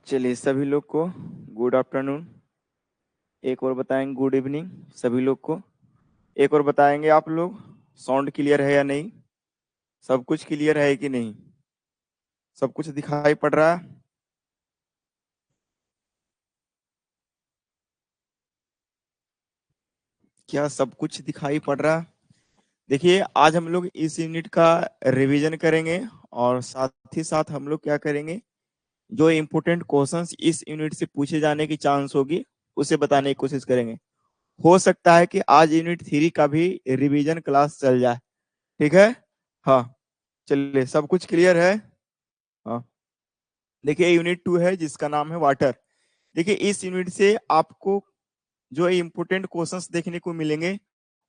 चलिए सभी लोग को गुड आफ्टरनून। एक और बताएंगे गुड इवनिंग सभी लोग को। एक और बताएंगे आप लोग साउंड क्लियर है या नहीं, सब कुछ क्लियर है कि नहीं, सब कुछ दिखाई पड़ रहा है। क्या सब कुछ दिखाई पड़ रहा है? देखिए आज हम लोग इस यूनिट का रिवीजन करेंगे और साथ ही साथ हम लोग क्या करेंगे, जो इम्पोर्टेंट क्वेश्चंस इस यूनिट से पूछे जाने की चांस होगी उसे बताने की कोशिश करेंगे। हो सकता है कि आज यूनिट 3 का भी रिवीजन क्लास चल जाए। ठीक है। हाँ, चलिए सब कुछ क्लियर है। हाँ, देखिए यूनिट 2 है जिसका नाम है वाटर। देखिए इस यूनिट से आपको जो इम्पोर्टेंट क्वेश्चंस देखने को मिलेंगे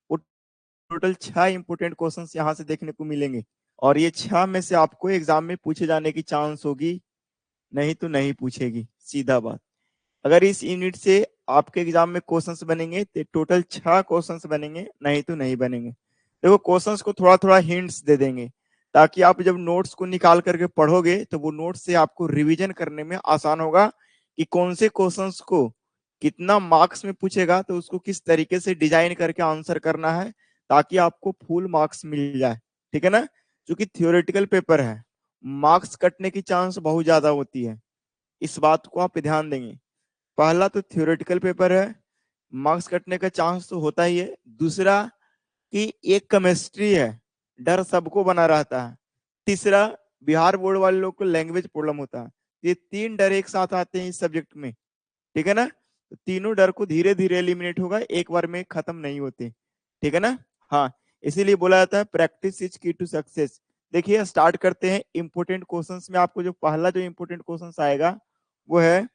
वो टोटल 6 इम्पोर्टेंट क्वेश्चंस यहाँ से देखने को मिलेंगे और ये 6 में से आपको एग्जाम में पूछे जाने की चांस होगी, नहीं तो नहीं पूछेगी, सीधा बात। अगर इस यूनिट से आपके एग्जाम में क्वेश्चंस बनेंगे तो टोटल 6 क्वेश्चंस बनेंगे, नहीं तो नहीं बनेंगे। देखो क्वेश्चंस को थोड़ा थोड़ा हिंट्स दे देंगे ताकि आप जब नोट्स को निकाल करके पढ़ोगे तो वो नोट्स से आपको रिवीजन करने में आसान होगा कि कौन से क्वेश्चंस को कितना मार्क्स में पूछेगा तो उसको किस तरीके से डिजाइन करके आंसर करना है ताकि आपको फुल मार्क्स मिल जाए। ठीक है ना। क्योंकि थियोरेटिकल पेपर है, मार्क्स कटने की चांस बहुत ज्यादा होती है, इस बात को आप ध्यान देंगे। पहला तो थ्योरेटिकल पेपर है, मार्क्स कटने का चांस तो होता ही है। दूसरा कि एक केमिस्ट्री है, डर सबको बना रहता है। तीसरा, बिहार बोर्ड वाले लोग को लैंग्वेज प्रॉब्लम होता है। ये 3 डर एक साथ आते हैं इस सब्जेक्ट में। ठीक है ना। तो तीनों डर को धीरे धीरे एलिमिनेट होगा, एक बार में खत्म नहीं होते। ठीक है ना। हाँ, इसीलिए बोला जाता है प्रैक्टिस इज की टू सक्सेस। देखिए स्टार्ट करते हैं इंपोर्टेंट क्वेश्चंस में। आपको जो पहला जो इंपोर्टेंट क्वेश्चंस आएगा वो है,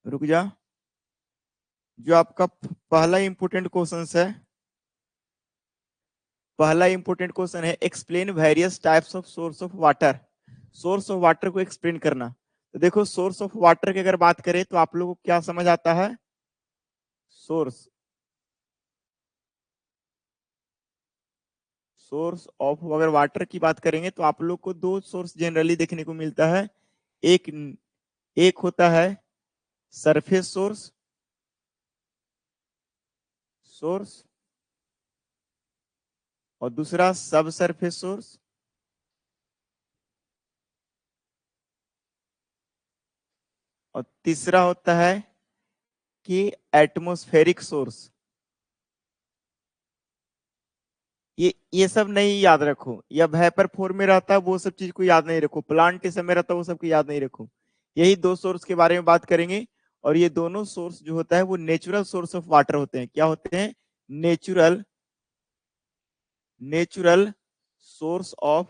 रुक जा, जो आपका पहला इंपोर्टेंट क्वेश्चन है, पहला इंपोर्टेंट क्वेश्चन है explain various types of source of water. Source of water को एक्सप्लेन करना। तो देखो सोर्स ऑफ वाटर की अगर बात करें तो आप लोगों को क्या समझ आता है। सोर्स, सोर्स ऑफ अगर वाटर की बात करेंगे तो आप लोग को दो सोर्स जनरली देखने को मिलता है। एक एक होता है सरफेस सोर्स, सोर्स, और दूसरा सब सरफेस सोर्स, और तीसरा होता है कि एटमॉस्फेरिक सोर्स। ये सब नहीं याद रखो, या वेपर फॉर्म में रहता है वो सब चीज को याद नहीं रखो, प्लांटेशन में रहता है वो सब को याद नहीं रखो। यही दो सोर्स के बारे में बात करेंगे। और ये दोनों सोर्स जो होता है वो नेचुरल सोर्स ऑफ वाटर होते हैं। क्या होते हैं? Natural, natural source of,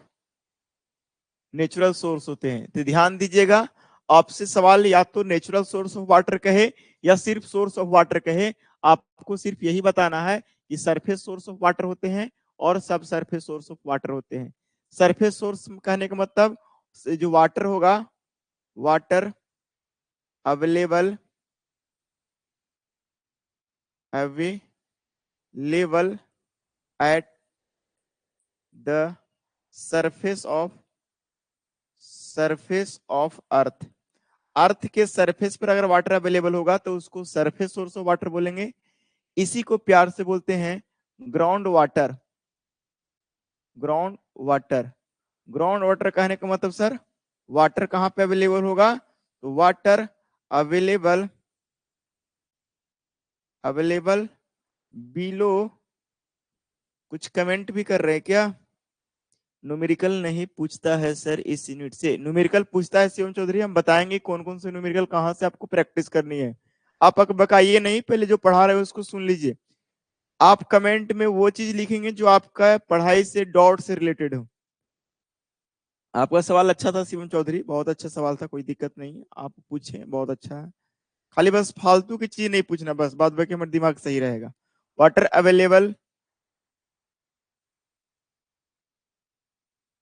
natural source होते हैं। तो ध्यान दीजिएगा, आपसे सवाल या तो नेचुरल सोर्स ऑफ वाटर कहे या सिर्फ सोर्स ऑफ वाटर कहे, आपको सिर्फ यही बताना है कि सरफेस सोर्स ऑफ वाटर होते हैं और सब सरफेस सोर्स ऑफ वाटर होते हैं। सरफेस सोर्स कहने का मतलब जो वाटर होगा, water available, available at the surface of, surface of earth. Earth के सरफेस पर अगर वाटर अवेलेबल होगा तो उसको सरफेस सोर्स ऑफ वाटर बोलेंगे। इसी को प्यार से बोलते हैं ground water. Ground water, ground water कहने का मतलब सर, वाटर कहां पे अवेलेबल होगा? तो वाटर अवेलेबल, अवेलेबल बिलो, कुछ कमेंट भी कर रहे हैं क्या? न्यूमेरिकल नहीं पूछता है सर इस यूनिट से, न्यूमेरिकल पूछता है शिवम चौधरी। हम बताएंगे कौन कौन से न्यूमेरिकल कहां से आपको प्रैक्टिस करनी है। आप बकाइए नहीं, पहले जो पढ़ा रहे हो उसको सुन लीजिए। आप कमेंट में वो चीज लिखेंगे जो आपका पढ़ाई से डॉट से रिलेटेड हो। आपका सवाल अच्छा था शिवम चौधरी, बहुत अच्छा सवाल था, कोई दिक्कत नहीं, आप पूछे बहुत अच्छा है। खाली बस फालतू की चीज नहीं पूछना, बस बाद बाकी हमारा दिमाग सही रहेगा। Water available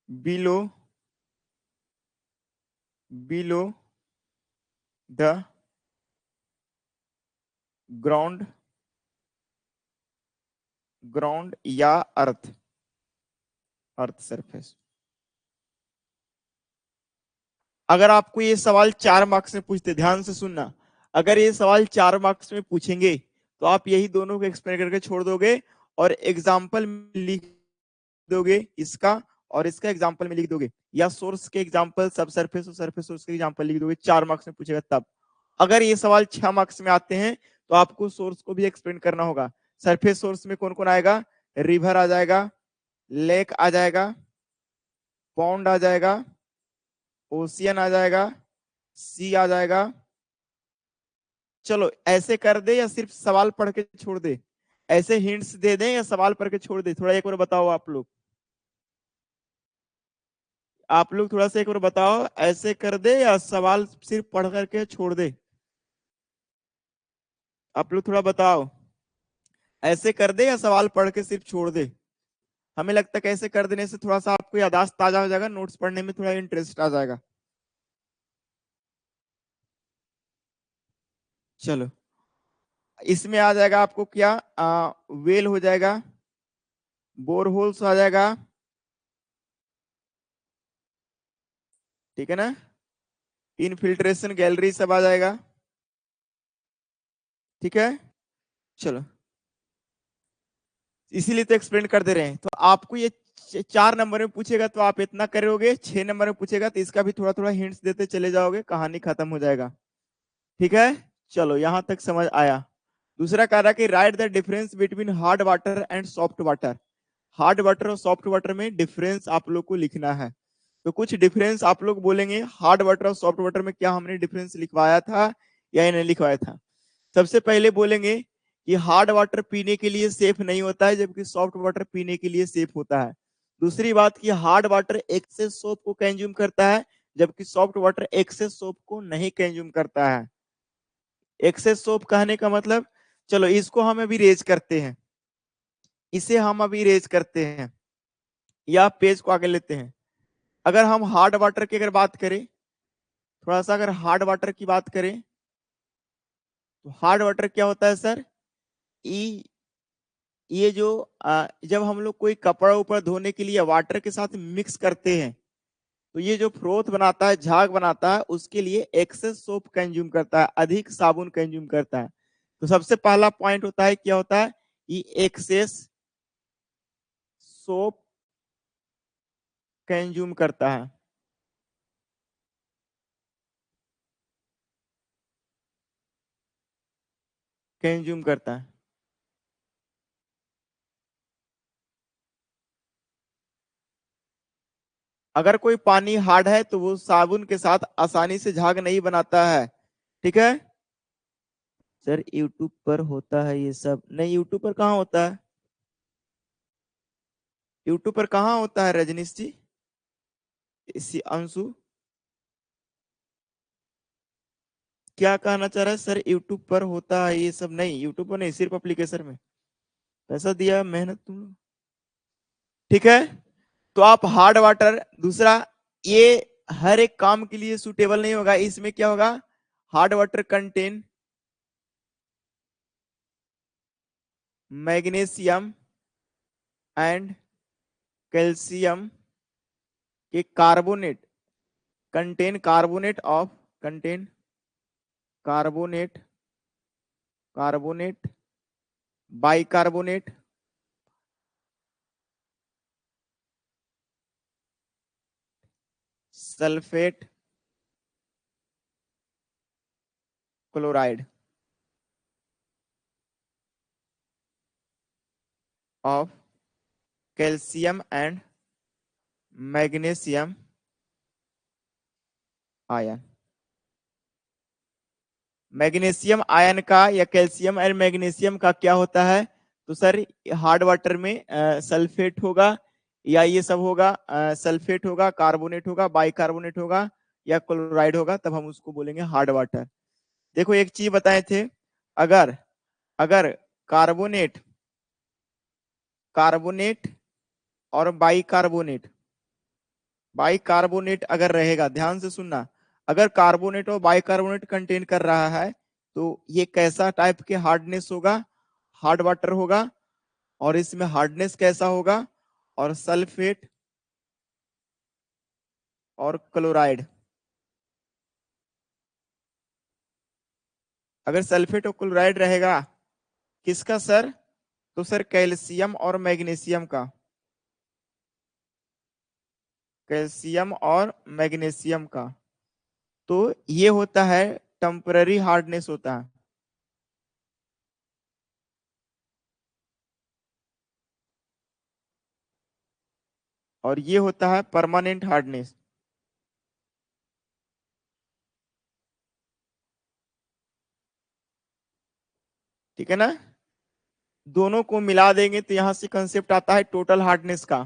below, below the ground, ground या अर्थ, अर्थ सरफेस। अगर आपको ये सवाल 4 मार्क्स में पूछते, ध्यान से सुनना, अगर ये सवाल 4 मार्क्स में पूछेंगे तो आप यही दोनों को एक्सप्लेन करके छोड़ दोगे और एग्जाम्पल लिख दोगे इसका और इसका एग्जाम्पल में लिख दोगे, या सोर्स के एग्जाम्पल सब सरफेस और सरफेस सोर्स के एग्जाम्पल लिख दोगे, 4 मार्क्स में पूछेगा तब। अगर ये सवाल 6 मार्क्स में आते हैं तो आपको सोर्स को भी एक्सप्लेन करना होगा। सरफेस सोर्स में कौन कौन आएगा? रिवर आ जाएगा, लेक आ जाएगा, पॉन्ड आ जाएगा, ओशियन आ जाएगा, सी आ जाएगा। चलो ऐसे कर दे या सिर्फ सवाल पढ़ के छोड़ दे? ऐसे हिंट्स दे दें या सवाल पढ़ के छोड़ दे? थोड़ा एक बार बताओ आप लोग, आप लोग थोड़ा सा एक बार बताओ, ऐसे कर दे या सवाल सिर्फ पढ़ करके छोड़ दे? आप लोग थोड़ा बताओ, ऐसे कर दे या सवाल पढ़ के सिर्फ छोड़ दे? हमें लगता है कि ऐसे कर देने से थोड़ा सा आपको याददाश्त ताजा हो जाएगा, नोट्स पढ़ने में थोड़ा इंटरेस्ट आ जाएगा। चलो इसमें आ जाएगा आपको क्या, वेल हो जाएगा, बोरहोल्स आ जाएगा, ठीक है ना, इनफिल्ट्रेशन गैलरी सब आ जाएगा, ठीक है। चलो इसीलिए तो एक्सप्लेन कर दे रहे हैं। तो आपको ये 4 नंबर में पूछेगा तो आप इतना करोगे, 6 नंबर में पूछेगा तो इसका भी थोड़ा थोड़ा हिंट्स देते चले जाओगे, कहानी खत्म हो जाएगा, ठीक है। चलो यहां तक समझ आया। दूसरा कह रहा है कि right the difference between hard water and soft water. Hard water और सॉफ्ट वाटर में डिफरेंस आप लोग को लिखना है। तो कुछ डिफरेंस आप लोग बोलेंगे, हार्ड वाटर और सॉफ्ट वाटर में क्या हमने डिफरेंस लिखवाया था या नहीं लिखवाया था। सबसे पहले बोलेंगे कि हार्ड वाटर पीने के लिए सेफ नहीं होता है, जबकि सॉफ्ट वाटर पीने के लिए सेफ होता है। दूसरी बात कि हार्ड वाटर एक्सेस सोप को कंज्यूम करता है, जबकि सॉफ्ट वाटर एक्सेस सोप को नहीं कंज्यूम करता है। एक्सेस सोप कहने का मतलब, चलो इसको हम अभी रेज करते हैं, इसे हम अभी रेज करते हैं या पेज को आगे लेते हैं। अगर हम हार्ड वाटर की अगर बात करें, थोड़ा सा अगर हार्ड वाटर की बात करें तो हार्ड वाटर क्या होता है सर? ई ये जो जब हम लोग कोई कपड़ा ऊपर धोने के लिए वाटर के साथ मिक्स करते हैं तो ये जो फ्रोथ बनाता है, झाग बनाता है, उसके लिए एक्सेस सोप कंज्यूम करता है, अधिक साबुन कंज्यूम करता है। तो सबसे पहला पॉइंट होता है, क्या होता है? ये एक्सेस सोप कंज्यूम करता है। कंज्यूम करता है। अगर कोई पानी हार्ड है तो वो साबुन के साथ आसानी से झाग नहीं बनाता है, ठीक है। सर यूट्यूब पर होता है ये सब? नहीं, यूट्यूब पर कहाँ होता है? यूट्यूब पर कहाँ होता है रजनीश जी? इसी अंशु क्या कहना चाह रहा है सर? यूट्यूब पर होता है ये सब? नहीं, यूट्यूब पर नहीं, सिर्फ एप्लीकेशन में। पैसा दिया, मेहनत तुम, ठीक है। तो आप हार्ड वाटर, दूसरा ये हर एक काम के लिए सुटेबल नहीं होगा। इसमें क्या होगा? Hard water contain magnesium and calcium के carbonate, contain carbonate of, contain carbonate, carbonate, bicarbonate, sulphate, chloride of calcium and magnesium ion. Magnesium ion का या कैल्शियम एंड मैग्नीशियम का क्या होता है? तो सर हार्ड वाटर में सल्फेट होगा या ये सब होगा, सल्फेट होगा, कार्बोनेट होगा, बाइकार्बोनेट होगा या क्लोराइड होगा, तब हम उसको बोलेंगे हार्ड वाटर। देखो एक चीज बताए थे, अगर अगर कार्बोनेट, कार्बोनेट और बाइकार्बोनेट, बाइकार्बोनेट अगर रहेगा, ध्यान से सुनना, अगर कार्बोनेट और बाइकार्बोनेट कंटेन कर रहा है तो ये कैसा टाइप के हार्डनेस होगा? हार्ड वाटर होगा। और इसमें हार्डनेस कैसा होगा? और सल्फेट और क्लोराइड अगर सल्फेट और क्लोराइड रहेगा किसका सर? तो सर कैल्शियम और मैग्नीशियम का, कैल्शियम और मैग्नीशियम का। तो ये होता है टेम्पररी हार्डनेस होता है। और ये होता है परमानेंट हार्डनेस। ठीक है ना? दोनों को मिला देंगे तो यहां से कंसेप्ट आता है टोटल हार्डनेस का।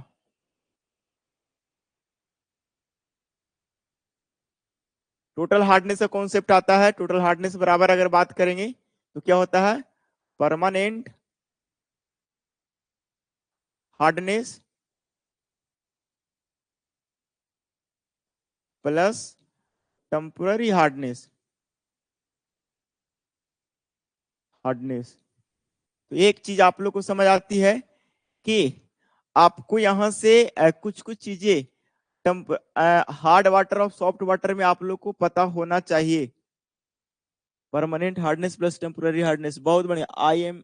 टोटल हार्डनेस का कॉन्सेप्ट आता है, टोटल हार्डनेस बराबर अगर बात करेंगे तो क्या होता है? Permanent hardness plus temporary hardness. Hardness तो एक चीज आप लोग को समझ आती है कि आपको यहां से कुछ कुछ चीजें हार्ड वाटर और सॉफ्ट वाटर में आप लोग को पता होना चाहिए। Permanent hardness plus temporary hardness, बहुत बढ़िया। I am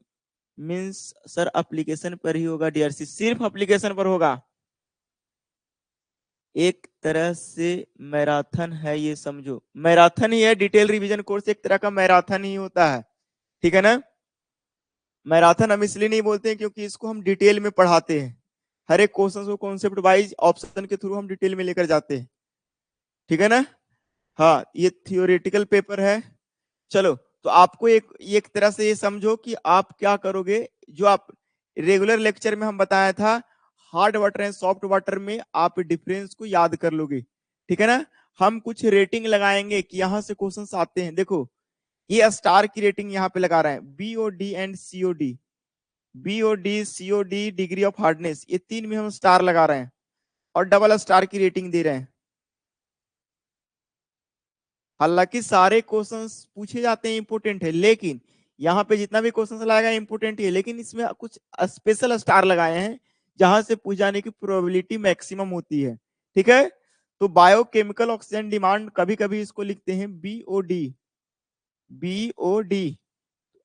means sir application पर ही होगा डीआरसी, सिर्फ एप्लीकेशन पर होगा। एक तरह से मैराथन है, ये समझो मैराथन ही है। डिटेल रिवीजन कोर्स एक तरह का मैराथन ही होता है। ठीक है ना? मैराथन हम इसलिए नहीं बोलते हैं क्योंकि इसको हम डिटेल में पढ़ाते हैं। हर एक क्वेश्चन को कॉन्सेप्ट वाइज ऑप्शन के थ्रू हम डिटेल में लेकर जाते हैं। ठीक है ना? हाँ, ये थियोरेटिकल पेपर है। चलो, तो आपको एक तरह से ये समझो कि आप क्या करोगे। जो आप रेगुलर लेक्चर में हम बताया था hard water and soft water में, आप डिफरेंस को याद कर लोगे। ठीक है ना? हम कुछ रेटिंग लगाएंगे कि यहां से क्वेश्चंस आते हैं। देखो, ये स्टार की रेटिंग यहाँ पे लगा रहे हैं, BOD and COD. BOD COD degree of hardness, ये तीन में हम स्टार लगा रहे हैं और डबल स्टार की रेटिंग दे रहे हैं। हालांकि सारे क्वेश्चंस पूछे जाते हैं इंपोर्टेंट है, लेकिन यहाँ पे जितना भी क्वेश्चंस लगाएगा इंपोर्टेंट ही है, लेकिन इसमें कुछ स्पेशल स्टार लगाए हैं जहां से पूछ जाने की प्रोबेबिलिटी मैक्सिमम होती है। ठीक है? तो बायोकेमिकल ऑक्सीजन डिमांड, कभी कभी इसको लिखते हैं बीओडी। बीओडी,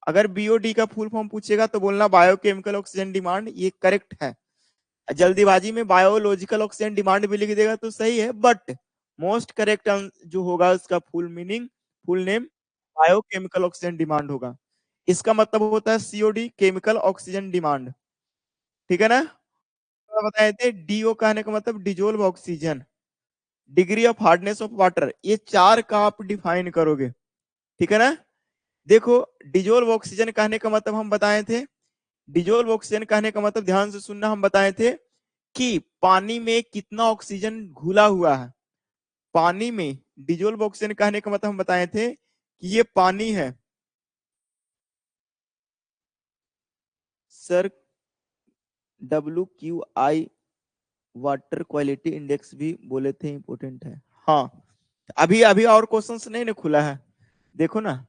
अगर बीओडी का फुल फॉर्म पूछेगा तो बोलना बायोकेमिकल ऑक्सीजन डिमांड, ये करेक्ट है। जल्दीबाजी में बायोलॉजिकल ऑक्सीजन डिमांड भी लिख देगा तो सही है, बट मोस्ट करेक्ट जो होगा उसका full meaning, full name biochemical oxygen demand होगा। इसका मतलब होता है सीओडी, केमिकल ऑक्सीजन डिमांड। ठीक है ना? तो बताए थे डीओ कहने का मतलब dissolve oxygen, degree of hardness of water, ये चार का आप डिफाइन करोगे। ठीक है ना? देखो, डिजोल्व ऑक्सीजन कहने का मतलब हम बताए थे, डिजोल्व ऑक्सीजन कहने का मतलब ध्यान से सुनना, हम बताए थे कि पानी में कितना ऑक्सीजन घुला हुआ है। पानी में डिजोल्व ऑक्सीजन कहने का मतलब हम बताए थे कि ये पानी है। Sir WQI water quality index भी बोले थे इंपोर्टेंट है। हाँ, अभी अभी और क्वेश्चंस नहीं ना खुला है, देखो ना।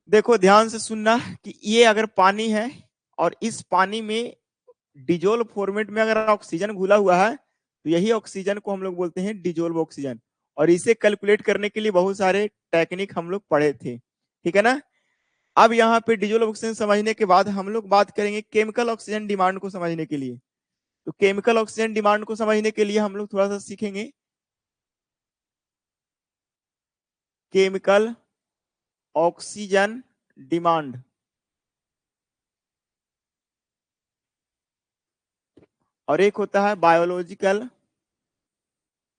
देखो ध्यान से सुनना कि ये अगर पानी है और इस पानी में डिजोल्व फॉर्मेट में अगर ऑक्सीजन घुला हुआ है तो यही ऑक्सीजन को हम लोग बोलते हैं डिजोल्व ऑक्सीजन। और इसे कैलकुलेट करने के लिए बहुत सारे टेक्निक हम लोग पढ़े थे। ठीक है ना? अब यहाँ पे डिजोल्व ऑक्सीजन समझने के बाद हम लोग बात करेंगे केमिकल ऑक्सीजन डिमांड को समझने के लिए। तो केमिकल ऑक्सीजन डिमांड को समझने के लिए हम लोग थोड़ा सा सीखेंगे केमिकल ऑक्सीजन डिमांड। और एक होता है बायोलॉजिकल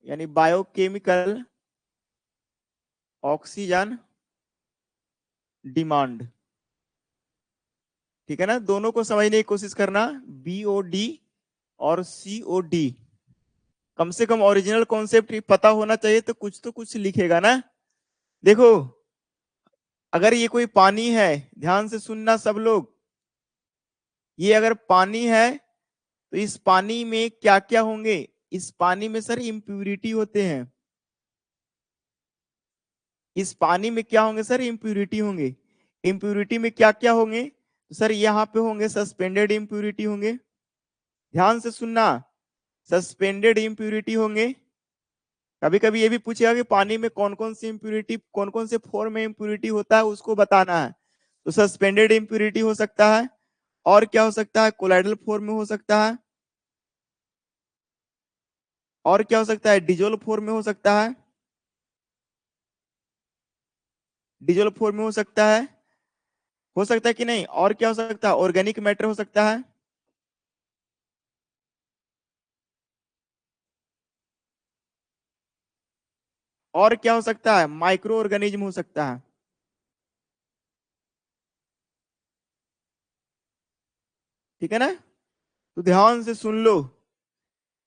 यानी बायोकेमिकल ऑक्सीजन डिमांड। ठीक है ना? दोनों को समझने की कोशिश करना, बीओडी और सीओडी। कम से कम ओरिजिनल कॉन्सेप्ट पता होना चाहिए, तो कुछ लिखेगा ना। देखो, अगर ये कोई पानी है, ध्यान से सुनना सब लोग, ये अगर पानी है तो इस पानी में क्या क्या होंगे? इस पानी में सर इम्प्यूरिटी होते हैं। इस पानी में क्या होंगे सर? इम्प्यूरिटी होंगे। इम्प्यूरिटी में क्या क्या होंगे? तो सर यहाँ पे होंगे सस्पेंडेड इम्प्यूरिटी होंगे। ध्यान से सुनना, सस्पेंडेड इम्प्यूरिटी होंगे। कभी कभी ये भी पूछेगा कि पानी में कौन कौन सी इम्प्यूरिटी, कौन कौन से फॉर्म में इम्प्यूरिटी होता है उसको बताना है। तो सस्पेंडेड इम्प्यूरिटी हो सकता है, और क्या हो सकता है, कोलाइडल फॉर्म में हो सकता है, और क्या हो सकता है, डिजोल्व फॉर्म में हो सकता है, डिजोल्व फॉर्म में हो सकता है कि नहीं, और क्या हो सकता है, ऑर्गेनिक मैटर हो सकता है, और क्या हो सकता है, माइक्रो ऑर्गेनिज्म हो सकता है। ठीक है ना, तो ध्यान से सुन लो।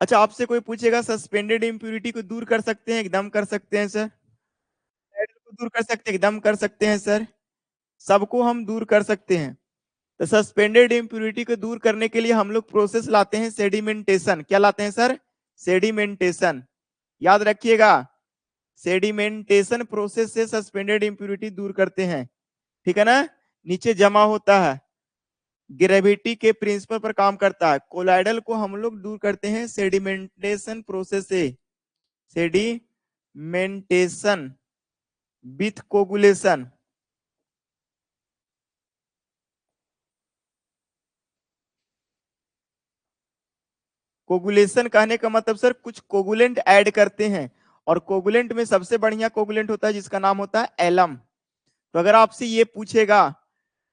अच्छा, आपसे कोई पूछेगा सस्पेंडेड इम्प्यूरिटी को दूर कर सकते हैं, एकदम कर सकते हैं सर, को दूर कर सकते हैं, एकदम कर सकते हैं सर, सबको हम दूर कर सकते हैं। तो सस्पेंडेड इम्प्यूरिटी को दूर करने के लिए हम लोग प्रोसेस लाते हैं सेडिमेंटेशन। क्या लाते हैं सर, सेडिमेंटेशन, याद रखिएगा, सेडिमेंटेशन प्रोसेस से सस्पेंडेड इम्प्यूरिटी दूर करते हैं। ठीक है ना, नीचे जमा होता है, ग्रेविटी के प्रिंसिपल पर काम करता है। कोलाइडल को हम लोग दूर करते हैं सेडिमेंटेशन प्रोसेस से, सेडिमेंटेशन विथ कोगुलेशन। कोगुलेशन कहने का मतलब सर कुछ कोगुलेंट ऐड करते हैं, और कोगुलेंट में सबसे बढ़िया कोगुलेंट होता है जिसका नाम होता है एलम। तो अगर आपसे ये पूछेगा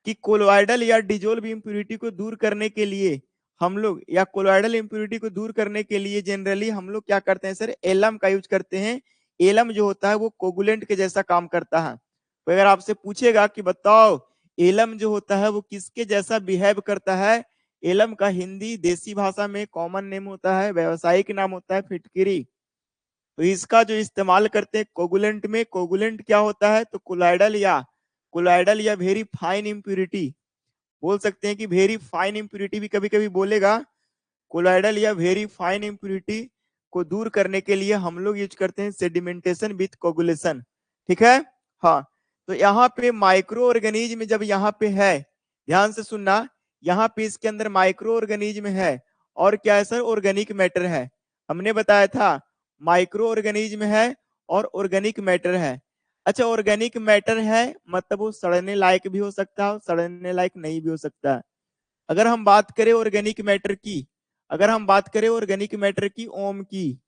कि कोलोइडल या डिजोल्व इम्प्यूरिटी को दूर करने के लिए हम लोग, या कोलोइडल इम्प्यूरिटी को दूर करने के लिए जनरली हम लोग क्या करते हैं सर, एलम का यूज करते हैं। एलम जो होता है वो कोगुलेंट के जैसा काम करता है। तो अगर आपसे पूछेगा कि बताओ एलम जो होता है वो किसके जैसा बिहेव करता है, एलम का हिंदी देसी भाषा में कॉमन नेम होता है, व्यवसायिक नाम होता है फिटकिरी। तो इसका जो इस्तेमाल करते हैं कोगुलेंट में, कोगुलेंट क्या होता है, तो कोलाइडल या वेरी फाइन इम्प्यूरिटी, बोल सकते हैं कि वेरी फाइन इम्प्यूरिटी भी कभी कभी बोलेगा। कोलाइडल या वेरी फाइन इम्प्यूरिटी को दूर करने के लिए हम लोग यूज करते हैं सेडिमेंटेशन विथ कोगुलेशन। ठीक है, हाँ। तो यहाँ पे माइक्रो ऑर्गेनिज्म जब यहाँ पे है, ध्यान से सुनना, यहाँ पे इसके अंदर माइक्रो ऑर्गेनिज्म है, और क्या है सर, ऑर्गेनिक मैटर है। हमने बताया था माइक्रो ऑर्गेनिज्म है और ऑर्गेनिक मैटर है। अच्छा, ऑर्गेनिक मैटर है मतलब वो सड़ने लायक भी हो सकता है और सड़ने लायक नहीं भी हो सकता है। अगर हम बात करें ऑर्गेनिक मैटर की, अगर हम बात करें ऑर्गेनिक मैटर की, ओम की,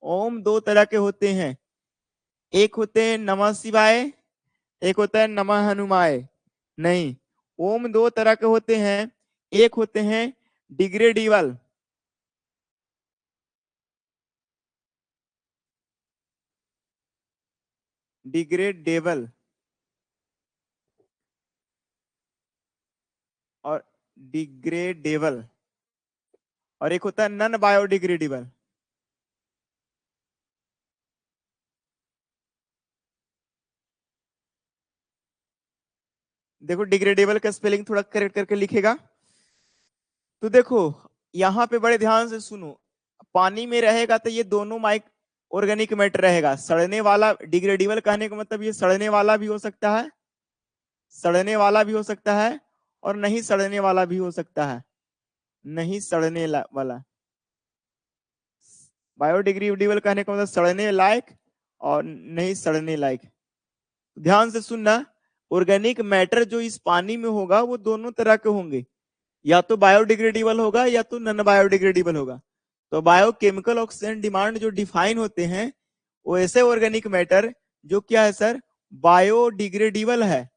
ओम दो तरह के होते हैं, एक होते हैं नमः शिवाय, एक होता है नमः हनुमाय। नहीं, ओम दो तरह के होते हैं, एक होते हैं डिग्रेडेबल, डिग्रेडेबल, और डिग्रेडेबल, और एक होता है नॉन बायोडिग्रेडेबल। देखो डिग्रेडेबल का स्पेलिंग थोड़ा करेक्ट करके लिखेगा। तो देखो यहाँ पे बड़े ध्यान से सुनो, पानी में रहेगा तो ये दोनों माइक ऑर्गेनिक मैटर रहेगा, सड़ने वाला, डिग्रेडेबल कहने का मतलब ये सड़ने वाला भी हो सकता है, सड़ने वाला भी हो सकता है, और नहीं सड़ने वाला भी हो सकता है, नहीं सड़ने वाला। बायोडिग्रेडेबल कहने का मतलब सड़ने लायक और नहीं सड़ने लायक। ध्यान से सुनना, ऑर्गेनिक मैटर जो इस पानी में होगा वो दोनों तरह के होंगे, या तो बायोडिग्रेडेबल होगा या तो नॉन बायोडिग्रेडेबल होगा। तो बायोकेमिकल ऑक्सीजन डिमांड जो डिफाइन होते हैं वो ऐसे ऑर्गेनिक मैटर जो क्या है सर, बायोडिग्रेडेबल है,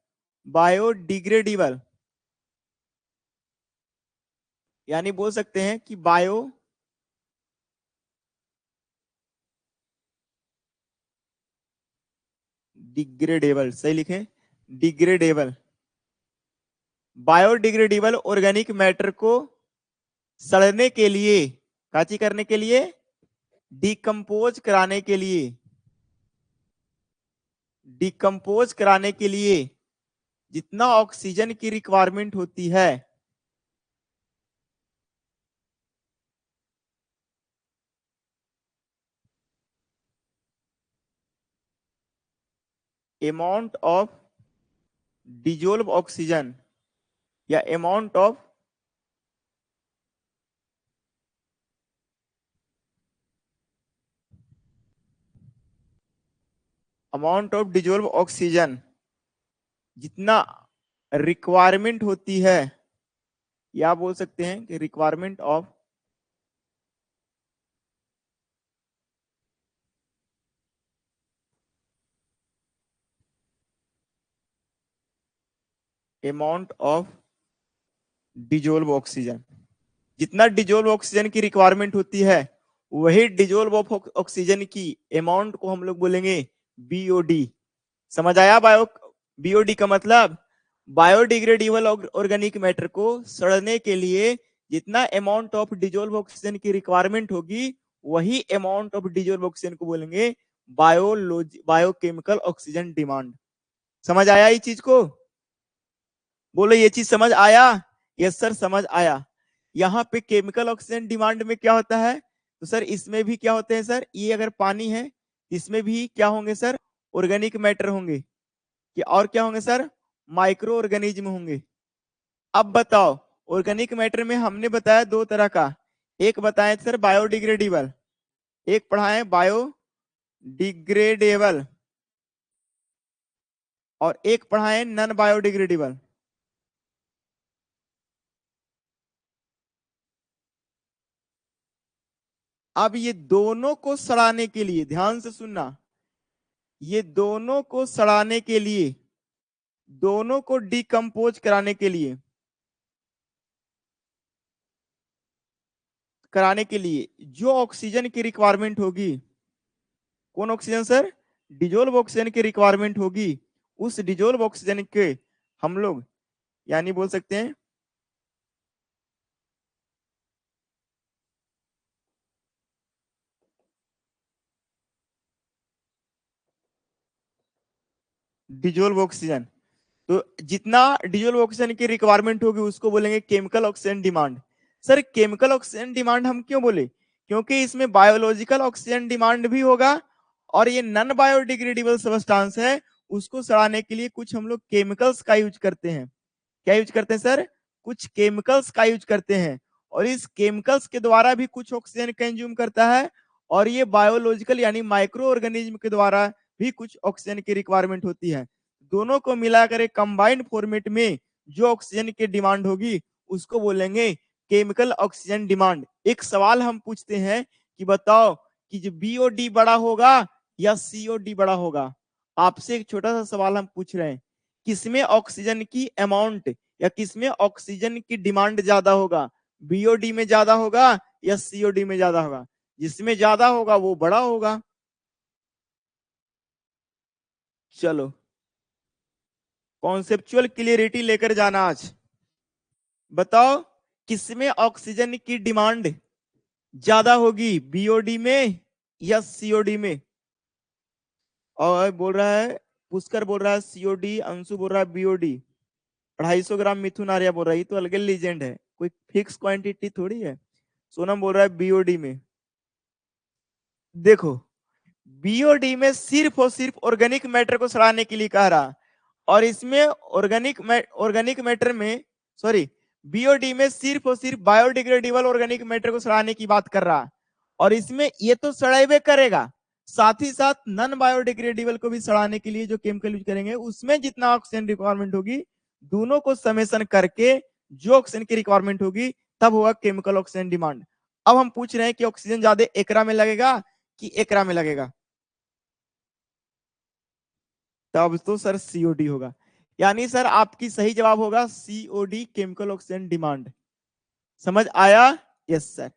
बायोडिग्रेडेबल, यानी बोल सकते हैं कि डिग्रेडेबल, सही लिखें, डिग्रेडेबल, बायोडिग्रेडेबल ऑर्गेनिक मैटर को सड़ने के लिए, काची करने के लिए, डिकम्पोज कराने के लिए, डिकम्पोज कराने के लिए जितना ऑक्सीजन की रिक्वायरमेंट होती है, अमाउंट ऑफ डिजोल्व ऑक्सीजन, या amount of amount of dissolve oxygen जितना रिक्वायरमेंट होती है, या बोल सकते हैं कि requirement of amount of dissolve oxygen, जितना डिजोल्व ऑक्सीजन की रिक्वायरमेंट होती है वही डिजोल्व ऑफ ऑक्सीजन की अमाउंट को हम लोग बोलेंगे बीओडी। समझ आया? बीओडी का मतलब बायोडिग्रेडेबल ऑर्गेनिक मैटर को सड़ने के लिए जितना अमाउंट ऑफ डिजोल्व ऑक्सीजन की रिक्वायरमेंट होगी वही अमाउंट ऑफ डिजोल्व ऑक्सीजन को बोलेंगे बायोकेमिकल ऑक्सीजन डिमांड। समझ आया ये चीज को? बोलो ये चीज समझ आया? यस सर समझ आया। यहाँ पे केमिकल ऑक्सीजन डिमांड में क्या होता है, तो सर इसमें भी क्या होते हैं सर, ये अगर पानी है इसमें भी क्या होंगे सर, ऑर्गेनिक मैटर होंगे कि और क्या होंगे सर, माइक्रो ऑर्गेनिज्म होंगे। अब बताओ ऑर्गेनिक मैटर में हमने बताया दो तरह का, एक बताए सर बायोडिग्रेडेबल, एक पढ़ाए बायोडिग्रेडेबल, और एक पढ़ाए नॉन बायोडिग्रेडेबल। अब ये दोनों को सड़ाने के लिए ध्यान से सुनना, ये दोनों को सड़ाने के लिए, दोनों को डिकम्पोज कराने के लिए जो ऑक्सीजन की रिक्वायरमेंट होगी, कौन ऑक्सीजन सर, डिजोल्व ऑक्सीजन की रिक्वायरमेंट होगी, उस डिजोल्व ऑक्सीजन के हम लोग यानी बोल सकते हैं डिजोल्व ऑक्सीजन, तो जितना डिजोल्व ऑक्सीजन की रिक्वायरमेंट होगी उसको बोलेंगे chemical oxygen demand. Sir chemical oxygen demand हम क्यों बोले, क्योंकि इसमें बायोलॉजिकल ऑक्सीजन डिमांड भी होगा और ये नॉन बायोडिग्रेडेबल सब्सटेंस है, उसको सड़ाने के लिए कुछ हम लोग केमिकल्स का यूज करते हैं। क्या यूज करते हैं सर, कुछ केमिकल्स का यूज करते हैं, और इस केमिकल्स के द्वारा भी कुछ ऑक्सीजन कंज्यूम करता है, और ये बायोलॉजिकल यानी माइक्रो ऑर्गेनिज्म के द्वारा भी कुछ ऑक्सीजन की रिक्वायरमेंट होती है। दोनों को मिलाकर एक कंबाइंड फॉर्मेट में जो ऑक्सीजन की डिमांड होगी उसको बोलेंगे केमिकल ऑक्सीजन डिमांड। एक सवाल हम पूछते हैं कि बताओ कि जो बीओडी बड़ा होगा या सीओडी बड़ा होगा, आपसे एक छोटा सा सवाल हम पूछ रहे हैं, किसमें ऑक्सीजन की अमाउंट या किसमें ऑक्सीजन की डिमांड ज्यादा होगा, बीओडी में ज्यादा होगा या सीओडी में ज्यादा होगा? जिसमें ज्यादा होगा वो बड़ा होगा। चलो कॉन्सेप्चुअल क्लियरिटी लेकर जाना आज। बताओ किसमें ऑक्सीजन की डिमांड ज्यादा होगी, बीओडी में या सीओडी में? और बोल रहा है पुष्कर, बोल रहा है सीओडी, अंशु बोल रहा है बीओडी, 250 ग्राम, मिथुन आर्या बोल रहा है ये तो अलग लीजेंड है, कोई फिक्स क्वांटिटी थोड़ी है। सोनम बोल रहा है बीओडी में। देखो बीओडी में सिर्फ और सिर्फ ऑर्गेनिक मैटर को सड़ाने के लिए कह रहा, और इसमें ऑर्गेनिक मैटर में सॉरी बीओडी में सिर्फ और सिर्फ बायोडिग्रेडेबल ऑर्गेनिक मैटर को सड़ाने की बात कर रहा, और इसमें ये तो सड़ावे करेगा, साथ ही साथ नॉन बायोडिग्रेडेबल को भी सड़ाने के लिए जो केमिकल यूज करेंगे उसमें जितना ऑक्सीजन रिक्वायरमेंट होगी, दोनों को समेशन करके जो ऑक्सीजन की रिक्वायरमेंट होगी तब होगा केमिकल ऑक्सीजन डिमांड। अब हम पूछ रहे हैं कि ऑक्सीजन ज्यादा एकरा में लगेगा कि एकरा में लगेगा, तब तो सर सीओडी होगा, यानी सर आपकी सही जवाब होगा सीओडी केमिकल ऑक्सीजन डिमांड। समझ आया? Yes sir.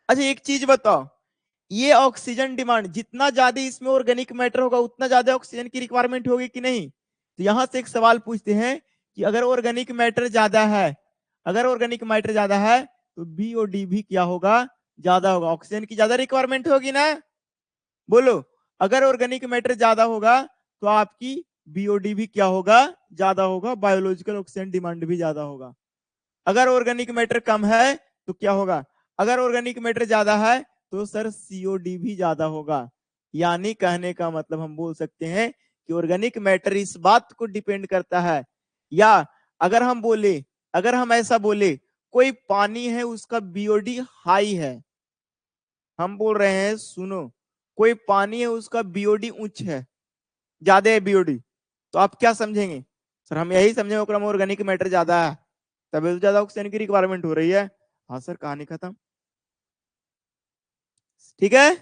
अच्छा एक चीज बताओ, ये ऑक्सीजन डिमांड जितना ज्यादा इसमें ऑर्गेनिक मैटर होगा उतना ज्यादा ऑक्सीजन की रिक्वायरमेंट होगी कि नहीं? तो यहां से एक सवाल पूछते हैं कि अगर ऑर्गेनिक मैटर ज्यादा है, अगर ऑर्गेनिक मैटर ज्यादा है तो बीओडी भी क्या होगा, ज्यादा होगा, ऑक्सीजन की ज्यादा रिक्वायरमेंट होगी ना? बोलो अगर ऑर्गेनिक मैटर ज्यादा होगा तो आपकी बीओडी भी क्या होगा, ज्यादा होगा, बायोलॉजिकल ऑक्सीजन डिमांड भी ज्यादा होगा। अगर ऑर्गेनिक मैटर कम है तो क्या होगा, अगर ऑर्गेनिक मैटर ज्यादा है तो सर सीओडी भी ज्यादा होगा। यानी कहने का मतलब हम बोल सकते हैं कि ऑर्गेनिक मैटर इस बात को डिपेंड करता है, या अगर हम बोले, अगर हम ऐसा बोले कोई पानी है उसका बीओडी हाई है, हम बोल रहे हैं सुनो कोई पानी है उसका बीओडी उच्च है, ज्यादा है बीओडी, तो आप क्या समझेंगे? सर हम यही समझेंगे ओकरा में ऑर्गेनिक मैटर ज्यादा है, तभी तो ज्यादा ऑक्सीजन की रिक्वायरमेंट हो रही है। हाँ सर, कहानी खत्म। ठीक है,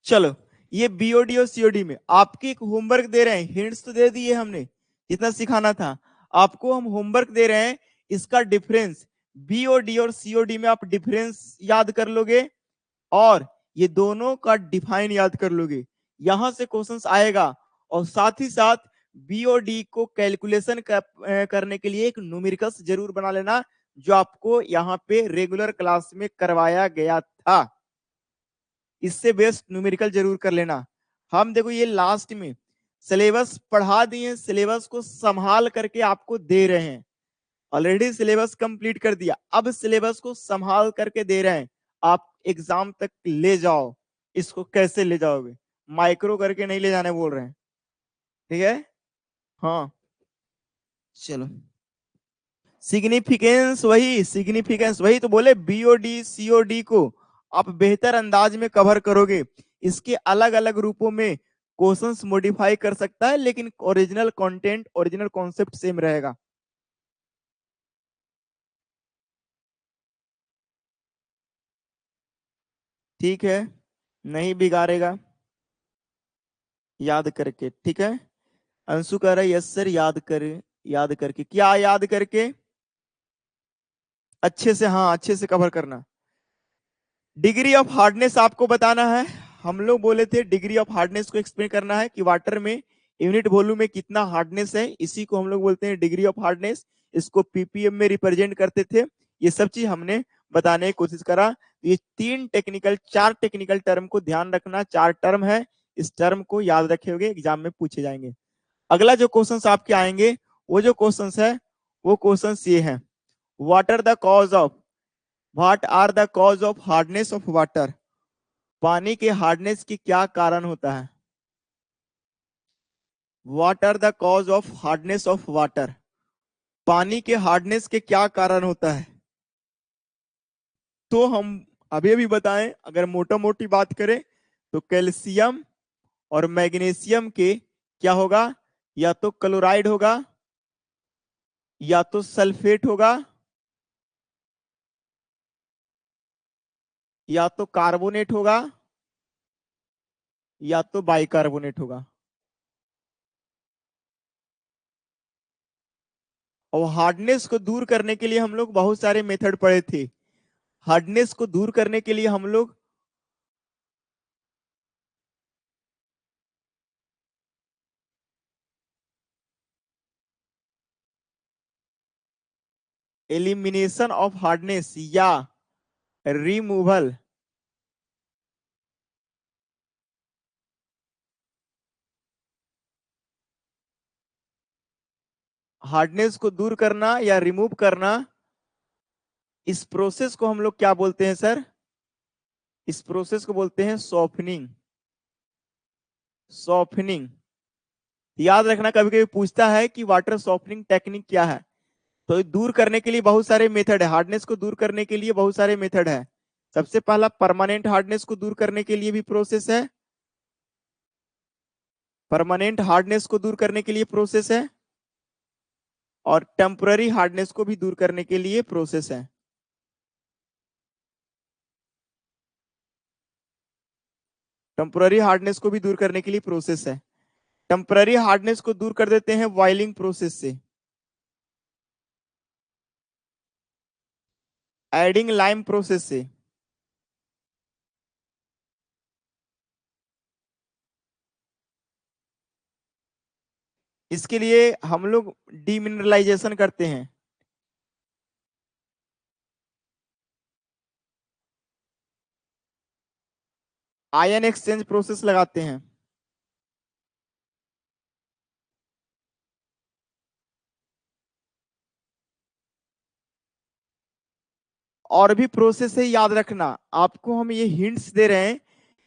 चलो। ये बीओडी और सीओडी में आपके एक होमवर्क दे रहे हैं, हिंट्स तो दे दिए हमने जितना सिखाना था, आपको हम होमवर्क दे रहे हैं, इसका डिफरेंस बीओडी और सीओडी में आप डिफरेंस याद कर लोगे और ये दोनों का डिफाइन याद कर लोगे, यहां से क्वेश्चंस आएगा। और साथ ही साथ बीओडी को कैलकुलेशन करने के लिए एक न्यूमेरिकल्स जरूर बना लेना, जो आपको यहाँ पे रेगुलर क्लास में करवाया गया था, इससे बेस्ट न्यूमेरिकल जरूर कर लेना। हम देखो ये लास्ट में सिलेबस पढ़ा दिए, सिलेबस को संभाल करके आपको दे रहे हैं, ऑलरेडी सिलेबस कंप्लीट कर दिया, अब सिलेबस को संभाल करके दे रहे हैं, आप एग्जाम तक ले जाओ। इसको कैसे ले जाओगे? माइक्रो करके नहीं ले जाने बोल रहे हैं, ठीक है। हाँ चलो, सिग्निफिकेंस वही तो बोले, बीओडी सीओडी को आप बेहतर अंदाज में कवर करोगे। इसके अलग अलग रूपों में क्वेश्चंस मॉडिफाई कर सकता है, लेकिन original content original concept same रहेगा। ठीक है, नहीं बिगाड़ेगा, याद करके, ठीक है। अंशु कह रहा है यस सर, याद कर, याद करके क्या याद करके? अच्छे से, हाँ अच्छे से कवर करना। डिग्री ऑफ हार्डनेस आपको बताना है, हम लोग बोले थे डिग्री ऑफ हार्डनेस को एक्सप्लेन करना है कि वाटर में यूनिट वॉल्यूम में कितना हार्डनेस है, इसी को हम लोग बोलते हैं डिग्री ऑफ हार्डनेस। इसको पीपीएम में रिप्रेजेंट करते थे, ये सब चीज हमने बताने की कोशिश करा। ये चार टेक्निकल टर्म को ध्यान रखना, चार टर्म है, इस टर्म को याद रखे हुए एग्जाम में पूछे जाएंगे। अगला जो क्वेश्चन आपके आएंगे, वो जो क्वेश्चन है वो क्वेश्चन ये है, what are the cause of hardness of water? पानी के हार्डनेस की क्या कारण होता है? What are the cause of hardness of water? पानी के हार्डनेस के क्या कारण होता है? तो हम अभी अभी बताएं, अगर मोटा मोटी बात करें तो कैल्शियम और मैग्नीशियम के क्या होगा, या तो क्लोराइड होगा, या तो सल्फेट होगा, या तो कार्बोनेट होगा, या तो बाइकार्बोनेट होगा। और हार्डनेस को दूर करने के लिए हम लोग बहुत सारे मेथड पढ़े थे, हार्डनेस को दूर करने के लिए हम लोग एलिमिनेशन ऑफ हार्डनेस या रिमूवल, हार्डनेस को दूर करना या रिमूव करना, इस प्रोसेस को हम लोग क्या बोलते हैं सर? इस प्रोसेस को बोलते हैं सॉफ्टनिंग। सॉफ्टनिंग याद रखना, कभी कभी पूछता है कि वाटर सॉफ्टनिंग टेक्निक क्या है, तो दूर करने के लिए बहुत सारे मेथड है, हार्डनेस को दूर करने के लिए बहुत सारे मेथड है। सबसे पहला परमानेंट हार्डनेस को दूर करने के लिए भी प्रोसेस है, परमानेंट हार्डनेस को दूर करने के लिए प्रोसेस है, और टेम्पररी हार्डनेस को भी दूर करने के लिए प्रोसेस है। टेम्पररी हार्डनेस को भी दूर करने के लिए प्रोसेस है। टेम्पररी हार्डनेस को दूर कर देते हैं बॉइलिंग प्रोसेस से, एडिंग लाइम प्रोसेस से, इसके लिए हम लोग डीमिनरलाइजेशन करते हैं, आयन एक्सचेंज प्रोसेस लगाते हैं, और भी प्रोसेस है, याद रखना। आपको हम ये हिंट्स दे रहे हैं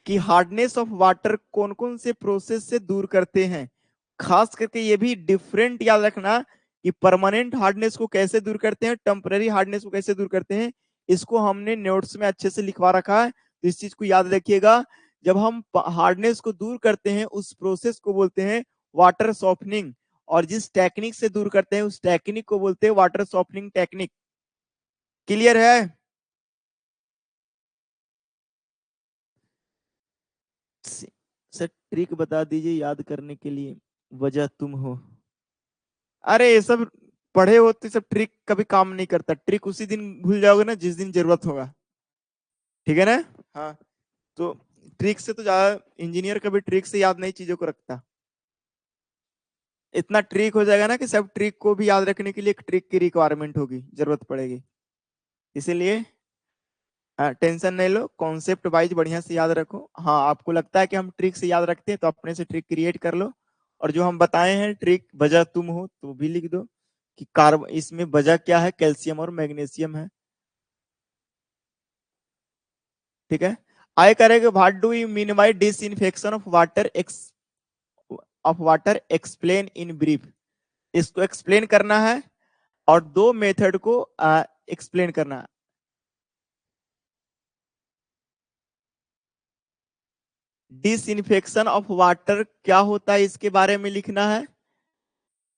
कि हार्डनेस ऑफ वाटर कौन कौन से प्रोसेस से दूर करते हैं, खास करके ये भी डिफरेंट याद रखना कि परमानेंट हार्डनेस को कैसे दूर करते हैं, टेम्पररी हार्डनेस को कैसे दूर करते हैं। इसको हमने नोट्स में अच्छे से लिखवा रखा है, तो इस चीज को याद रखिएगा। जब हम हार्डनेस को दूर करते हैं, उस प्रोसेस को बोलते हैं वाटर सॉफ्टनिंग, और जिस टेक्निक से दूर करते हैं उस टेक्निक को बोलते हैं वाटर सॉफ्टनिंग टेक्निक। क्लियर है? सर ट्रिक बता दीजिए याद करने के लिए, वजह तुम हो। अरे ये सब पढ़े हो तो सब ट्रिक कभी काम नहीं करता, ट्रिक उसी दिन भूल जाओगे ना जिस दिन जरूरत होगा। ठीक है ना? हाँ, तो ट्रिक से तो ज्यादा इंजीनियर कभी ट्रिक से याद नहीं चीजों को रखता। इतना ट्रिक हो जाएगा ना कि सब ट्रिक को भी याद रखने के लिए एक ट्रिक की रिक्वायरमेंट होगी, जरूरत पड़ेगी। इसीलिए टेंशन नहीं लो, कॉन्सेप्ट वाइज बढ़िया से याद रखो। हाँ, आपको लगता है कि हम ट्रिक से याद रखते हैं तो अपने से ट्रिक क्रिएट कर लो, और जो हम बताए हैं ट्रिक वजह तुम हो तो भी लिख दो कि कार्ब इसमें वजह क्या है, कैल्शियम और मैग्नीशियम है। ठीक है। आगे करेंगे what do you mean by disinfection of water explain in brief. इसको एक्सप्लेन करना है और दो मेथड को एक्सप्लेन करना है। डिसइंफेक्शन ऑफ वाटर क्या होता है इसके बारे में लिखना है,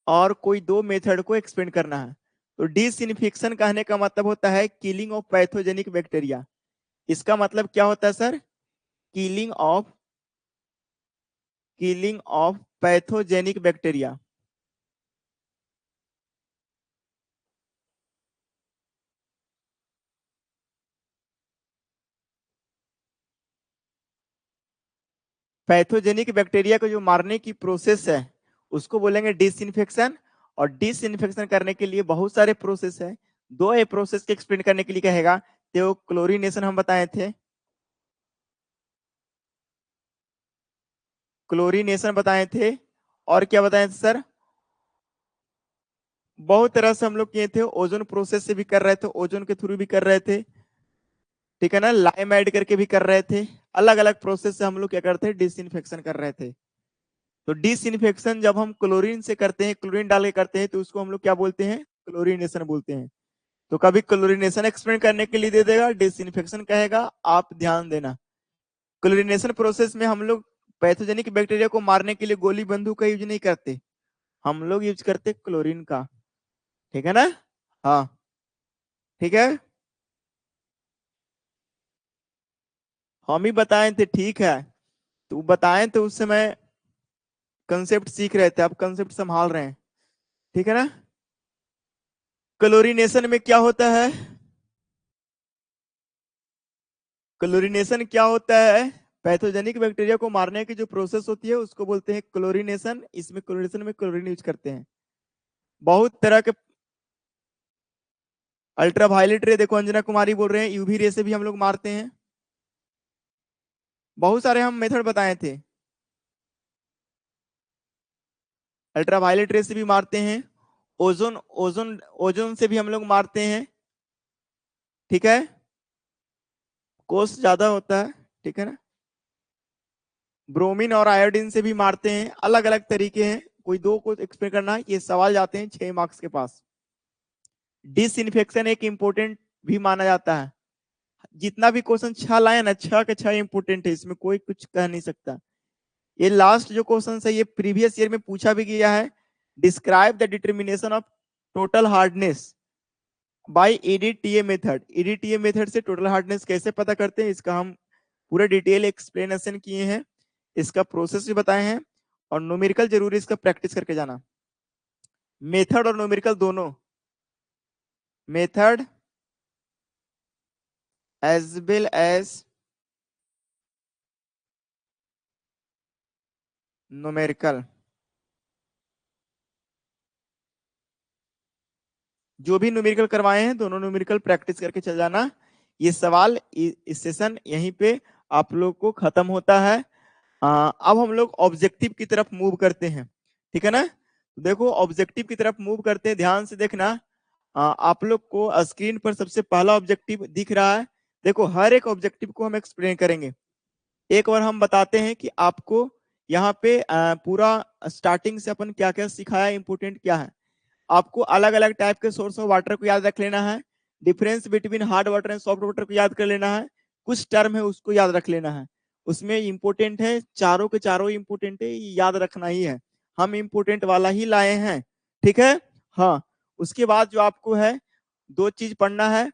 और कोई दो मेथड को एक्सप्लेन करना है। तो डिसइंफेक्शन कहने का मतलब होता है किलिंग ऑफ पैथोजेनिक बैक्टीरिया। इसका मतलब क्या होता है sir? Killing of pathogenic bacteria. Pathogenic bacteria को जो मारने की प्रोसेस है उसको बोलेंगे डिसइंफेक्शन। और डिसइंफेक्शन करने के लिए बहुत सारे प्रोसेस है, दो ये प्रोसेस के एक्सप्लेन करने के लिए कहेगा। तो क्लोरीनेशन हम बताए थे, क्लोरीनेशन बताए थे, और क्या बताए थे सर? बहुत तरह से हम लोग किए थे, ओजोन प्रोसेस से भी कर रहे थे, ओजोन के थ्रू भी कर रहे थे। ठीक है ना? लाइम ऐड करके भी कर रहे थे। अलग अलग प्रोसेस से हम लोग क्या करते हैं, डिसइंफेक्शन कर रहे थे। तो डिसइंफेक्शन जब हम क्लोरीन से करते हैं, क्लोरीन डाल के करते हैं, तो उसको हम लोग क्या बोलते हैं? क्लोरीनेशन बोलते हैं। तो कभी क्लोरीनेशन एक्सप्लेन करने के लिए दे देगा, डिसइंफेक्शन कहेगा, आप ध्यान देना। क्लोरीनेशन प्रोसेस में हम लोग पैथोजेनिक बैक्टीरिया को मारने के लिए गोली बंदूक का यूज नहीं करते, हम लोग यूज करते क्लोरीन का। ठीक है ना? हाँ, ठीक है। हम ही बताए थे, ठीक है। तो बताएं तो उस समय कंसेप्ट सीख रहे थे, अब कंसेप्ट संभाल रहे हैं। ठीक है ना? क्लोरीनेशन में क्या होता है? क्लोरीनेशन क्या होता है? पैथोजेनिक बैक्टीरिया को मारने की जो प्रोसेस होती है उसको बोलते हैं क्लोरीनेशन। इसमें क्लोरीनेशन में क्लोरीन यूज करते हैं। बहुत तरह के अल्ट्रावायलेट रे, देखो अंजना कुमारी बोल रहे हैं, यूवी रे से भी हम लोग मारते हैं। बहुत सारे हम मेथड बताए थे। अल्ट्रावायलेट रे से भी मारते हैं, ओजोन ओजोन ओजोन से भी हम लोग मारते हैं। ठीक है? कोस्ट ज्यादा होता है। ठीक है ना? ब्रोमीन और आयोडीन से भी मारते हैं। अलग अलग तरीके हैं, कोई दो को एक्सप्लेन करना है, ये सवाल जाते हैं 6 मार्क्स के पास। डिसइंफेक्शन एक इंपोर्टेंट भी माना जाता है। जितना भी क्वेश्चन 6 लाए ना, 6 के 6 इंपोर्टेंट है, इसमें कोई कुछ कह नहीं सकता। ये लास्ट जो क्वेश्चन है ये प्रीवियस ईयर में पूछा भी गया है। Describe the determination of total hardness by EDTA method. EDTA method से टोटल हार्डनेस कैसे पता करते हैं इसका हम पूरे डिटेल एक्सप्लेनेशन किए हैं, इसका प्रोसेस भी बताए हैं, और न्यूमेरिकल जरूर इसका प्रैक्टिस करके जाना। मेथड और न्यूमेरिकल दोनों, method as well as numerical, जो भी न्यूमेरिकल करवाए हैं दोनों न्यूमेरिकल प्रैक्टिस करके चल जाना। ये सवाल इस सेशन यहीं पे आप लोग को खत्म होता है। अब हम लोग ऑब्जेक्टिव की तरफ मूव करते हैं। ठीक है ना? देखो ऑब्जेक्टिव की तरफ मूव करते हैं, ध्यान से देखना। आप लोग को स्क्रीन पर सबसे पहला ऑब्जेक्टिव दिख रहा है। देखो हर एक ऑब्जेक्टिव को हम एक्सप्लेन करेंगे। एक बार हम बताते हैं कि आपको यहाँ पे पूरा स्टार्टिंग से अपन क्या क्या सिखाया, इंपोर्टेंट क्या है। आपको अलग अलग टाइप के सोर्स ऑफ वाटर को याद रख लेना है, difference between hard water and soft water को याद कर लेना है, कुछ टर्म है उसको याद रख लेना है। उसमें इंपोर्टेंट है, चारों के चारों इंपोर्टेंट है, याद रखना ही है। हम इम्पोर्टेंट वाला ही लाए हैं, ठीक है। हाँ, उसके बाद जो आपको है 2 चीज पढ़ना है।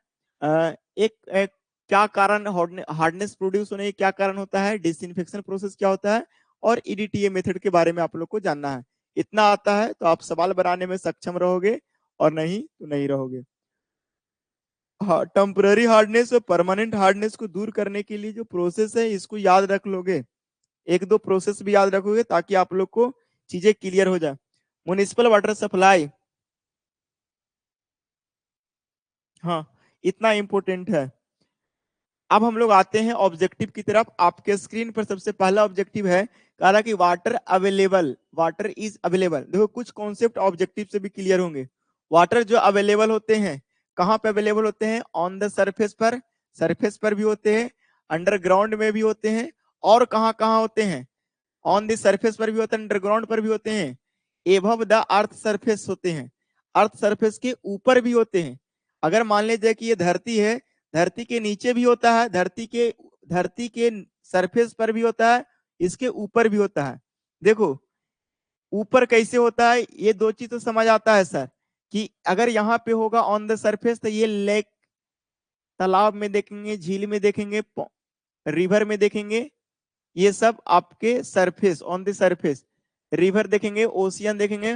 एक क्या कारण हार्डनेस प्रोड्यूस होने के क्या कारण होता है, डिसइंफेक्शन प्रोसेस क्या होता है, और ईडीटीए मेथड के बारे में आप लोग को जानना है। इतना आता है तो आप सवाल बनाने में सक्षम रहोगे, और नहीं तो नहीं रहोगे। हाँ, टेम्पररी हार्डनेस और परमानेंट हार्डनेस को दूर करने के लिए जो प्रोसेस है इसको याद रख लोगे, एक दो प्रोसेस भी याद रखोगे ताकि आप लोग को चीजें क्लियर हो जाए। म्युनिसिपल वाटर सप्लाई, हाँ, इतना इंपॉर्टेंट है। अब हम लोग आते हैं ऑब्जेक्टिव की तरफ। आपके स्क्रीन पर सबसे पहला ऑब्जेक्टिव है, कह रहा कि water available, water is available. देखो कुछ कॉन्सेप्ट ऑब्जेक्टिव से भी क्लियर होंगे। वाटर जो अवेलेबल होते हैं, कहाँ पे अवेलेबल होते हैं, ऑन द सरफेस पर, सरफेस पर भी होते हैं, अंडरग्राउंड में भी होते हैं, और कहाँ कहाँ होते हैं, ऑन द सरफेस पर भी होते हैं, अंडरग्राउंड पर भी होते हैं, एबव द अर्थ सरफेस होते हैं, अर्थ सरफेस के ऊपर भी होते हैं। अगर मान लीजिए कि ये धरती है, धरती के नीचे भी होता है, धरती के सरफेस पर भी होता है, इसके ऊपर भी होता है। देखो ऊपर कैसे होता है, ये दो चीज तो समझ आता है सर, कि अगर यहाँ पे होगा ऑन द सरफेस तो ये लेक, तालाब में देखेंगे, झील में देखेंगे, रिवर में देखेंगे, ये सब आपके surface, on the surface. River देखेंगे, ओशियन देखेंगे,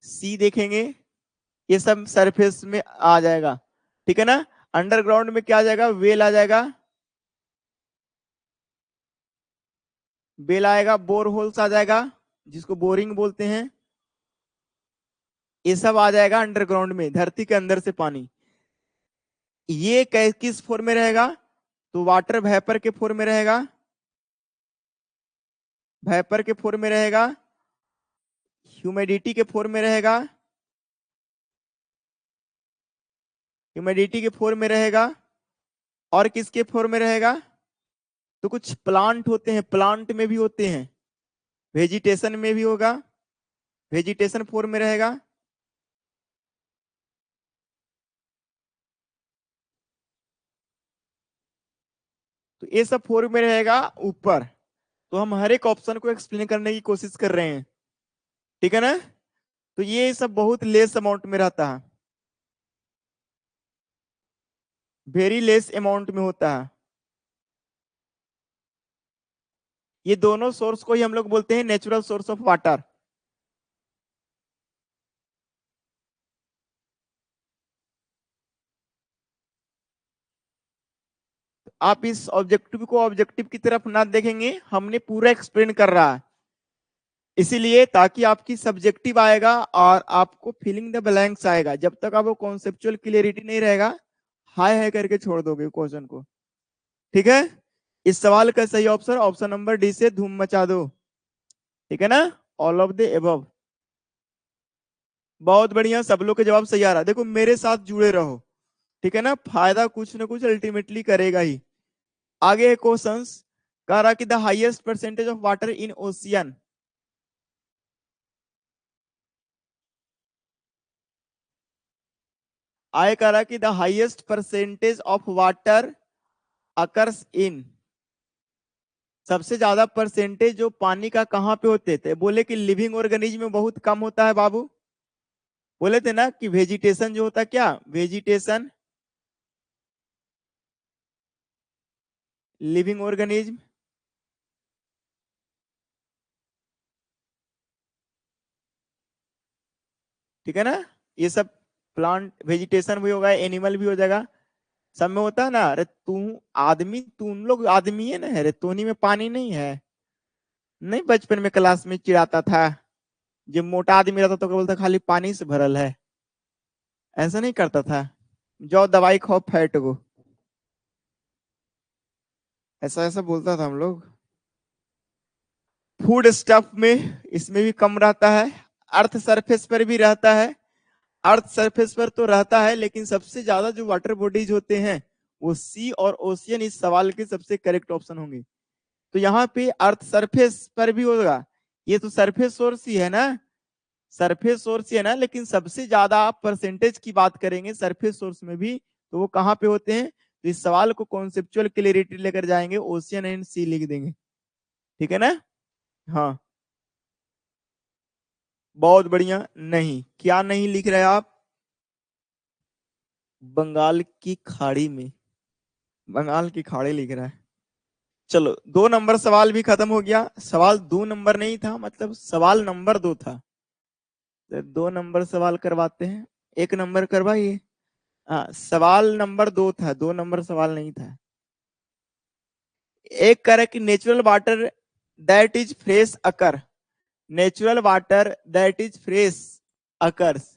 सी देखेंगे, ये सब सरफेस में आ जाएगा, ठीक है ना। अंडरग्राउंड में क्या आ जाएगा, वेल आ जाएगा, वेल आएगा, बोर होल्स आ जाएगा, जिसको बोरिंग बोलते हैं, ये सब आ जाएगा अंडरग्राउंड में, धरती के अंदर से पानी। ये किस फॉर्म में रहेगा, तो वाटर वेपर के फॉर्म में रहेगा, वेपर के फॉर्म में रहेगा, ह्यूमिडिटी के फॉर्म में रहेगा, ह्यूमिडिटी के फॉर्म में रहेगा, और किसके फॉर्म में रहेगा, तो कुछ प्लांट होते हैं, प्लांट में भी होते हैं, वेजिटेशन में भी होगा, वेजिटेशन फॉर्म में रहेगा। तो ये सब फॉर्म में रहेगा ऊपर। तो हम हर एक ऑप्शन को एक्सप्लेन करने की कोशिश कर रहे हैं, ठीक है ना। तो ये सब बहुत लेस अमाउंट में रहता है, वेरी लेस अमाउंट में होता है। ये दोनों सोर्स को ही हम लोग बोलते हैं नेचुरल सोर्स ऑफ वाटर। आप इस ऑब्जेक्टिव को ऑब्जेक्टिव की तरफ ना देखेंगे, हमने पूरा एक्सप्लेन कर रहा है, इसीलिए ताकि आपकी सब्जेक्टिव आएगा और आपको फिलिंग द ब्लैंक्स आएगा। जब तक आपको कॉन्सेप्चुअल क्लियरिटी नहीं रहेगा, हाय हाय करके छोड़ दोगे क्वेश्चन को, ठीक है। इस सवाल का सही ऑप्शन ऑप्शन नंबर डी से धूम मचा दो, ठीक है ना, ऑल ऑफ द एबव। बहुत बढ़िया, सब लोग के जवाब सही आ रहा है। देखो मेरे साथ जुड़े रहो, ठीक है ना, फायदा कुछ ना कुछ अल्टीमेटली करेगा ही। आगे क्वेश्चंस कह रहा कि the highest percentage of water in ocean, आए कह रहा कि the highest percentage of water occurs in, सबसे ज्यादा परसेंटेज जो पानी का कहां पे होते थे, बोले कि लिविंग ऑर्गेनिज्म में बहुत कम होता है बाबू। बोले थे ना कि वेजिटेशन जो होता है, क्या वेजिटेशन, लिविंग ऑर्गेनिज्म, ठीक है ना, ये सब प्लांट वेजिटेशन भी होगा, एनिमल भी हो जाएगा, सब में होता है ना। अरे तू आदमी, तुम लोग आदमी है ना, अरे तोनी में पानी नहीं है, नहीं बचपन में क्लास में चिढ़ाता था, जो मोटा आदमी रहता तो बोलता खाली पानी से भरल है, ऐसा नहीं करता था, जो दवाई खाओ फैट को, ऐसा ऐसा बोलता था हम लोग। फूड स्टफ में इसमें भी कम रहता है, अर्थ सरफेस पर भी रहता है, अर्थ सरफेस पर तो रहता है, लेकिन सबसे ज्यादा जो वाटर बॉडीज होते हैं वो सी और ओशियन इस सवाल के सबसे करेक्ट ऑप्शन होंगे। तो यहाँ पे अर्थ सरफेस पर भी होगा, ये तो सरफेस सोर्स ही है ना, सरफेस सोर्स ही है ना, लेकिन सबसे ज्यादा आप परसेंटेज की बात करेंगे सरफेस सोर्स में भी, तो वो कहाँ पे होते हैं। तो इस सवाल को कॉन्सेप्चुअल क्लियरिटी लेकर जाएंगे, ओशियन एंड सी लिख देंगे, ठीक है ना। हाँ, बहुत बढ़िया। नहीं, क्या नहीं लिख रहे आप? बंगाल की खाड़ी में, बंगाल की खाड़ी लिख रहा है। चलो, 2 नंबर सवाल भी खत्म हो गया। सवाल 2 नंबर नहीं था, मतलब सवाल नंबर 2 था। तो 2 नंबर सवाल करवाते हैं, 1 नंबर करवाइए। हाँ, सवाल नंबर 2 था, 2 नंबर सवाल नहीं था। एक करे कि natural water that is fresh occur, natural water that is fresh occurs.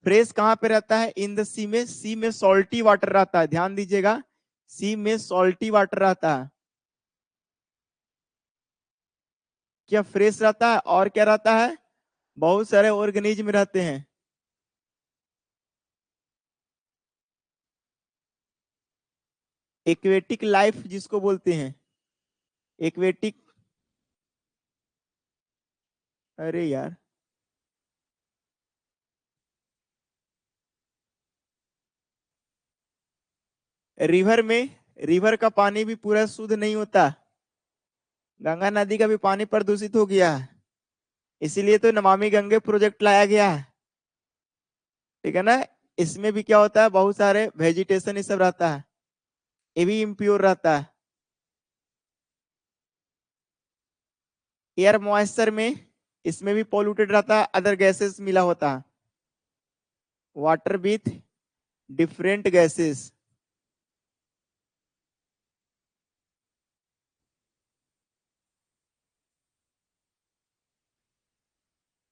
Fresh कहां पे रहता है? इन द सी में, सी में सॉल्टी वाटर रहता है, ध्यान दीजिएगा, सी में सॉल्टी वाटर रहता है। क्या फ्रेश रहता है? और क्या रहता है? बहुत सारे ऑर्गेनिज्म रहते हैं। एक्वेटिक लाइफ जिसको बोलते हैं, एक्वेटिक। अरे यार, रिवर में, रिवर का पानी भी पूरा शुद्ध नहीं होता। गंगा नदी का भी पानी प्रदूषित हो गया है, इसीलिए तो नमामि गंगे प्रोजेक्ट लाया गया है। ठीक है ना? इसमें भी क्या होता है, बहुत सारे वेजिटेशन ये सब रहता है, ये भी इम्प्योर रहता है। एयर मॉइस्चर में, इसमें भी पॉल्यूटेड रहता है, अदर गैसेस मिला होता है, वाटर विथ डिफरेंट गैसेस।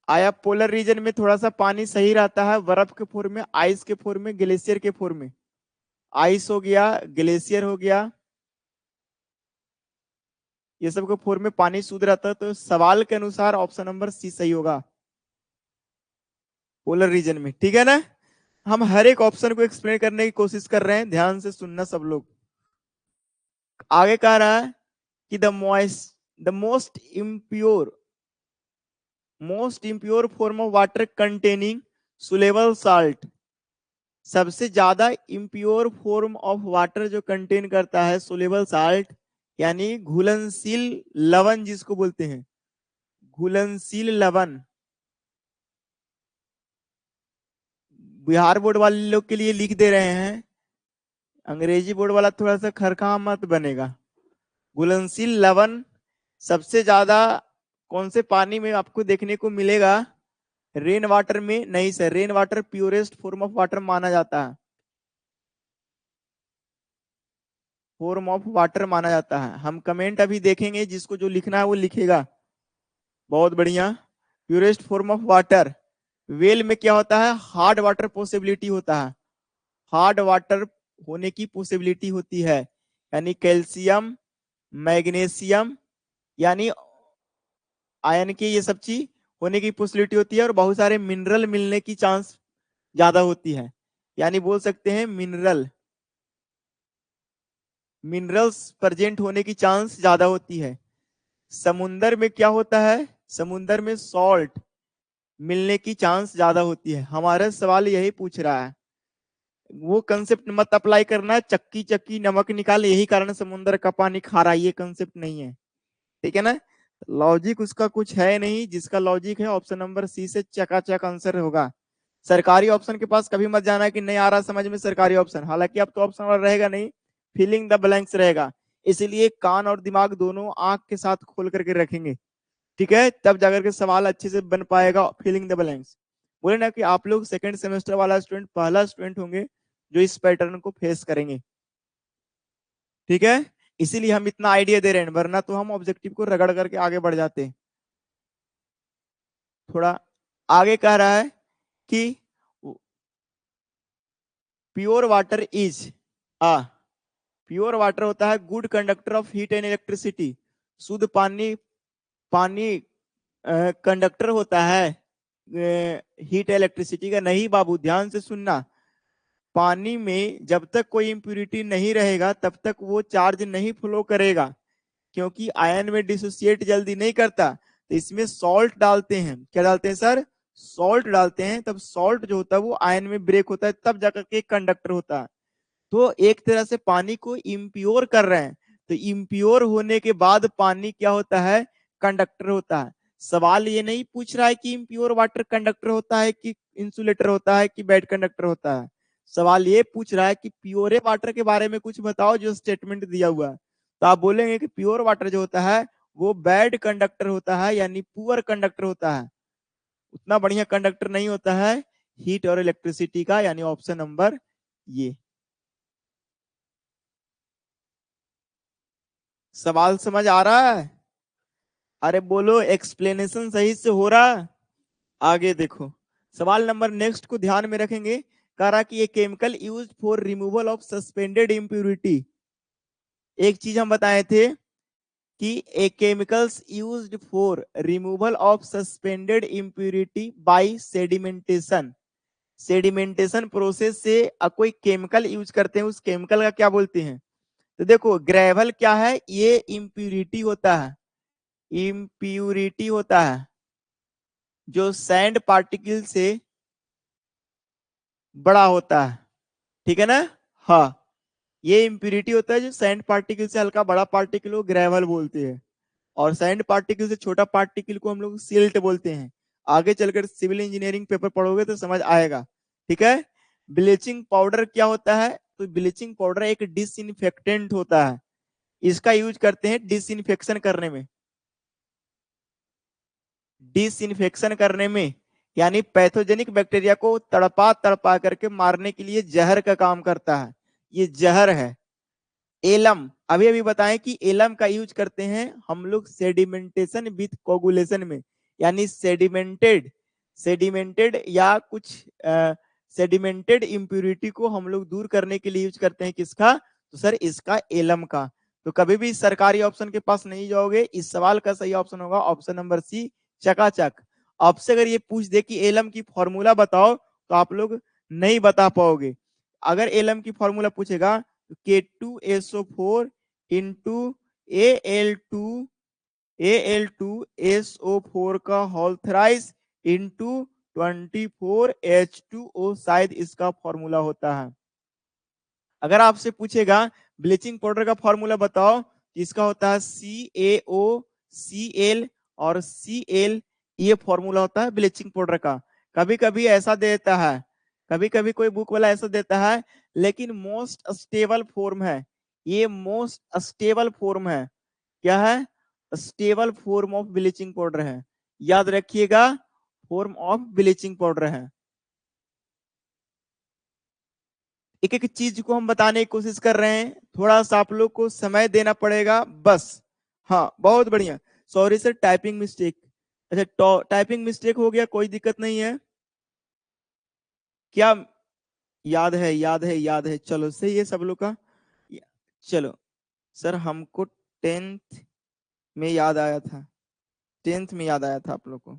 आया पोलर रीजन में थोड़ा सा पानी सही रहता है, बर्फ के फॉर्म में, आइस के फॉर्म में, ग्लेशियर के फॉर्म में। आइस हो गया, ग्लेशियर हो गया, ये सब के फॉर्म में पानी शुद्ध रहता है। तो सवाल के अनुसार ऑप्शन नंबर सी सही होगा, पोलर रीजन में। ठीक है ना? हम हर एक ऑप्शन को एक्सप्लेन करने की कोशिश कर रहे हैं, ध्यान से सुनना सब लोग। आगे कह रहा है कि the most impure form of water containing soluble salt, सबसे ज्यादा इम्प्योर फॉर्म ऑफ वाटर जो कंटेन करता है सोलेबल साल्ट, यानी घुलनशील लवण जिसको बोलते हैं, घुलनशील लवण। बिहार बोर्ड वाले लोग के लिए लिख दे रहे हैं, अंग्रेजी बोर्ड वाला थोड़ा सा खरखा मत बनेगा। घुलनशील लवण सबसे ज्यादा कौन से पानी में आपको देखने को मिलेगा? रेन वाटर में नहीं sir, rain water purest form of water माना जाता है, फॉर्म ऑफ वाटर माना जाता है। हम कमेंट अभी देखेंगे, जिसको जो लिखना है वो लिखेगा। बहुत बढ़िया। Purest form of water, well में क्या होता है? हार्ड वाटर पॉसिबिलिटी होता है, हार्ड वाटर होने की पॉसिबिलिटी होती है, यानी कैल्शियम, मैग्नीशियम, यानी आयन की ये सब चीज होने की पॉसिबिलिटी होती है, और बहुत सारे मिनरल मिलने की चांस ज्यादा होती है, यानी बोल सकते हैं मिनरल्स प्रेजेंट होने की चांस ज्यादा होती है। समुंदर में क्या होता है? समुंदर में सॉल्ट मिलने की चांस ज्यादा होती है। हमारा सवाल यही पूछ रहा है, वो कंसेप्ट मत अप्लाई करना है, चक्की चक्की नमक निकाल, यही कारण समुद्र का पानी खारा, ये कंसेप्ट नहीं है। ठीक है ना? लॉजिक उसका कुछ है नहीं, जिसका लॉजिक है ऑप्शन नंबर सी से चकाचक आंसर होगा। सरकारी ऑप्शन के पास कभी मत जाना है कि नहीं आ रहा समझ में सरकारी ऑप्शन, हालांकि अब तो ऑप्शन वाला रहेगा नहीं, फिलिंग द ब्लैंक्स रहेगा। इसीलिए कान और दिमाग दोनों आंख के साथ खोल करके रखेंगे, ठीक है? तब जाकर के सवाल अच्छे से बन पाएगा, फिलिंग द ब्लैंक्स। बोले ना कि आप लोग सेकंड सेमेस्टर वाला स्टूडेंट, पहला स्टूडेंट होंगे जो इस पैटर्न को फेस करेंगे। ठीक है? इसीलिए हम इतना आइडिया दे रहे हैं, वरना तो हम ऑब्जेक्टिव को रगड़ करके आगे बढ़ जाते हैं। थोड़ा आगे कह रहा है कि pure water is a pure water होता है good conductor of heat and electricity, शुद्ध पानी, पानी कंडक्टर होता है हीट इलेक्ट्रिसिटी का। नहीं बाबू, ध्यान से सुनना, पानी में जब तक कोई इंप्यूरिटी नहीं रहेगा तब तक वो चार्ज नहीं फ्लो करेगा, क्योंकि आयन में डिसोसिएट जल्दी नहीं करता। तो इसमें सॉल्ट डालते हैं, क्या डालते हैं सर? सॉल्ट डालते हैं, तब सॉल्ट जो होता है वो आयन में ब्रेक होता है, तब जाकर के कंडक्टर होता है। तो एक तरह से पानी को इम्प्योर कर रहे हैं। तो इम्प्योर होने के बाद पानी क्या होता है? कंडक्टर होता है। सवाल ये नहीं पूछ रहा है कि इम्प्योर वाटर कंडक्टर होता है कि इंसुलेटर होता है कि बैड कंडक्टर होता है। सवाल ये पूछ रहा है कि प्योर वाटर के बारे में कुछ बताओ जो स्टेटमेंट दिया हुआ है। तो आप बोलेंगे कि प्योर वाटर जो होता है वो बैड कंडक्टर होता है, यानी पुअर कंडक्टर होता है, उतना बढ़िया कंडक्टर नहीं होता है हीट और इलेक्ट्रिसिटी का, यानी ऑप्शन नंबर ये। सवाल समझ आ रहा है? अरे बोलो, एक्सप्लेनेशन सही से हो रहा है? आगे देखो, सवाल नंबर नेक्स्ट को ध्यान में रखेंगे। कह रहा कि ये chemical use for removal of suspended impurity. एक चीज हम बताए थे कि a chemicals used for removal of suspended impurity by sedimentation. Sedimentation process से कोई केमिकल यूज करते हैं, उस केमिकल का क्या बोलते हैं? तो देखो, ग्रेवल क्या है? ये इम्प्यूरिटी होता है, इम्प्यूरिटी होता है जो सैंड पार्टिकल से बड़ा होता है, ठीक है ना? हाँ, ये इम्प्यूरिटी होता है जो सैंड पार्टिकल से हल्का बड़ा पार्टिकल को ग्रेवल बोलते हैं, और सैंड पार्टिकल से छोटा पार्टिकल को हम लोग सिल्ट बोलते हैं। आगे चलकर सिविल इंजीनियरिंग पेपर पढ़ोगे तो समझ आएगा, ठीक है? ब्लीचिंग पाउडर क्या होता है? तो ब्लीचिंग पाउडर एक डिसइंफेक्टेंट होता है, इसका यूज करते हैं डिसइंफेक्शन करने में, डिसइंफेक्शन करने में, यानी पैथोजेनिक बैक्टीरिया को तड़पा तड़पा करके मारने के लिए जहर का काम करता है, ये जहर है। एलम, अभी अभी बताएं कि एलम का यूज करते हैं हम लोग सेडिमेंटेशन विथ कोगुलेशन में, यानी सेडिमेंटेड सेडिमेंटेड या कुछ सेडिमेंटेड इम्प्यूरिटी को हम लोग दूर करने के लिए यूज करते हैं, किसका? तो सर इसका, एलम का। तो कभी भी सरकारी ऑप्शन के पास नहीं जाओगे, इस सवाल का सही ऑप्शन होगा ऑप्शन नंबर सी, चकाचक। आपसे अगर ये पूछ दे कि एलम की फॉर्मूला बताओ, तो आप लोग नहीं बता पाओगे। अगर एलम की फॉर्मूला पूछेगा, K2SO4 इंटू Al2SO4 का होल थ्राइस इंटू 24H2O, शायद इसका फॉर्मूला होता है। अगर आपसे पूछेगा ब्लीचिंग पाउडर का फॉर्मूला बताओ, इसका होता है CaOCl और Cl, ये फॉर्मूला होता है ब्लीचिंग पाउडर का। कभी कभी ऐसा देता है, कभी कभी कोई बुक वाला ऐसा देता है, लेकिन मोस्ट स्टेबल फॉर्म है, ये मोस्ट स्टेबल फॉर्म है। क्या है? Stable form of bleaching powder है, याद रखिएगा, फॉर्म ऑफ ब्लीचिंग पाउडर है। एक एक चीज को हम बताने की कोशिश कर रहे हैं, थोड़ा सा आप लोग को समय देना पड़ेगा बस। हाँ, बहुत बढ़िया। Sorry sir, typing mistake. अच्छा, टाइपिंग मिस्टेक हो गया, कोई दिक्कत नहीं है। क्या याद है? याद है, याद है, चलो सही है सब लोग का। चलो सर, हमको टेंथ में याद आया था, टेंथ में याद आया था आप लोग को।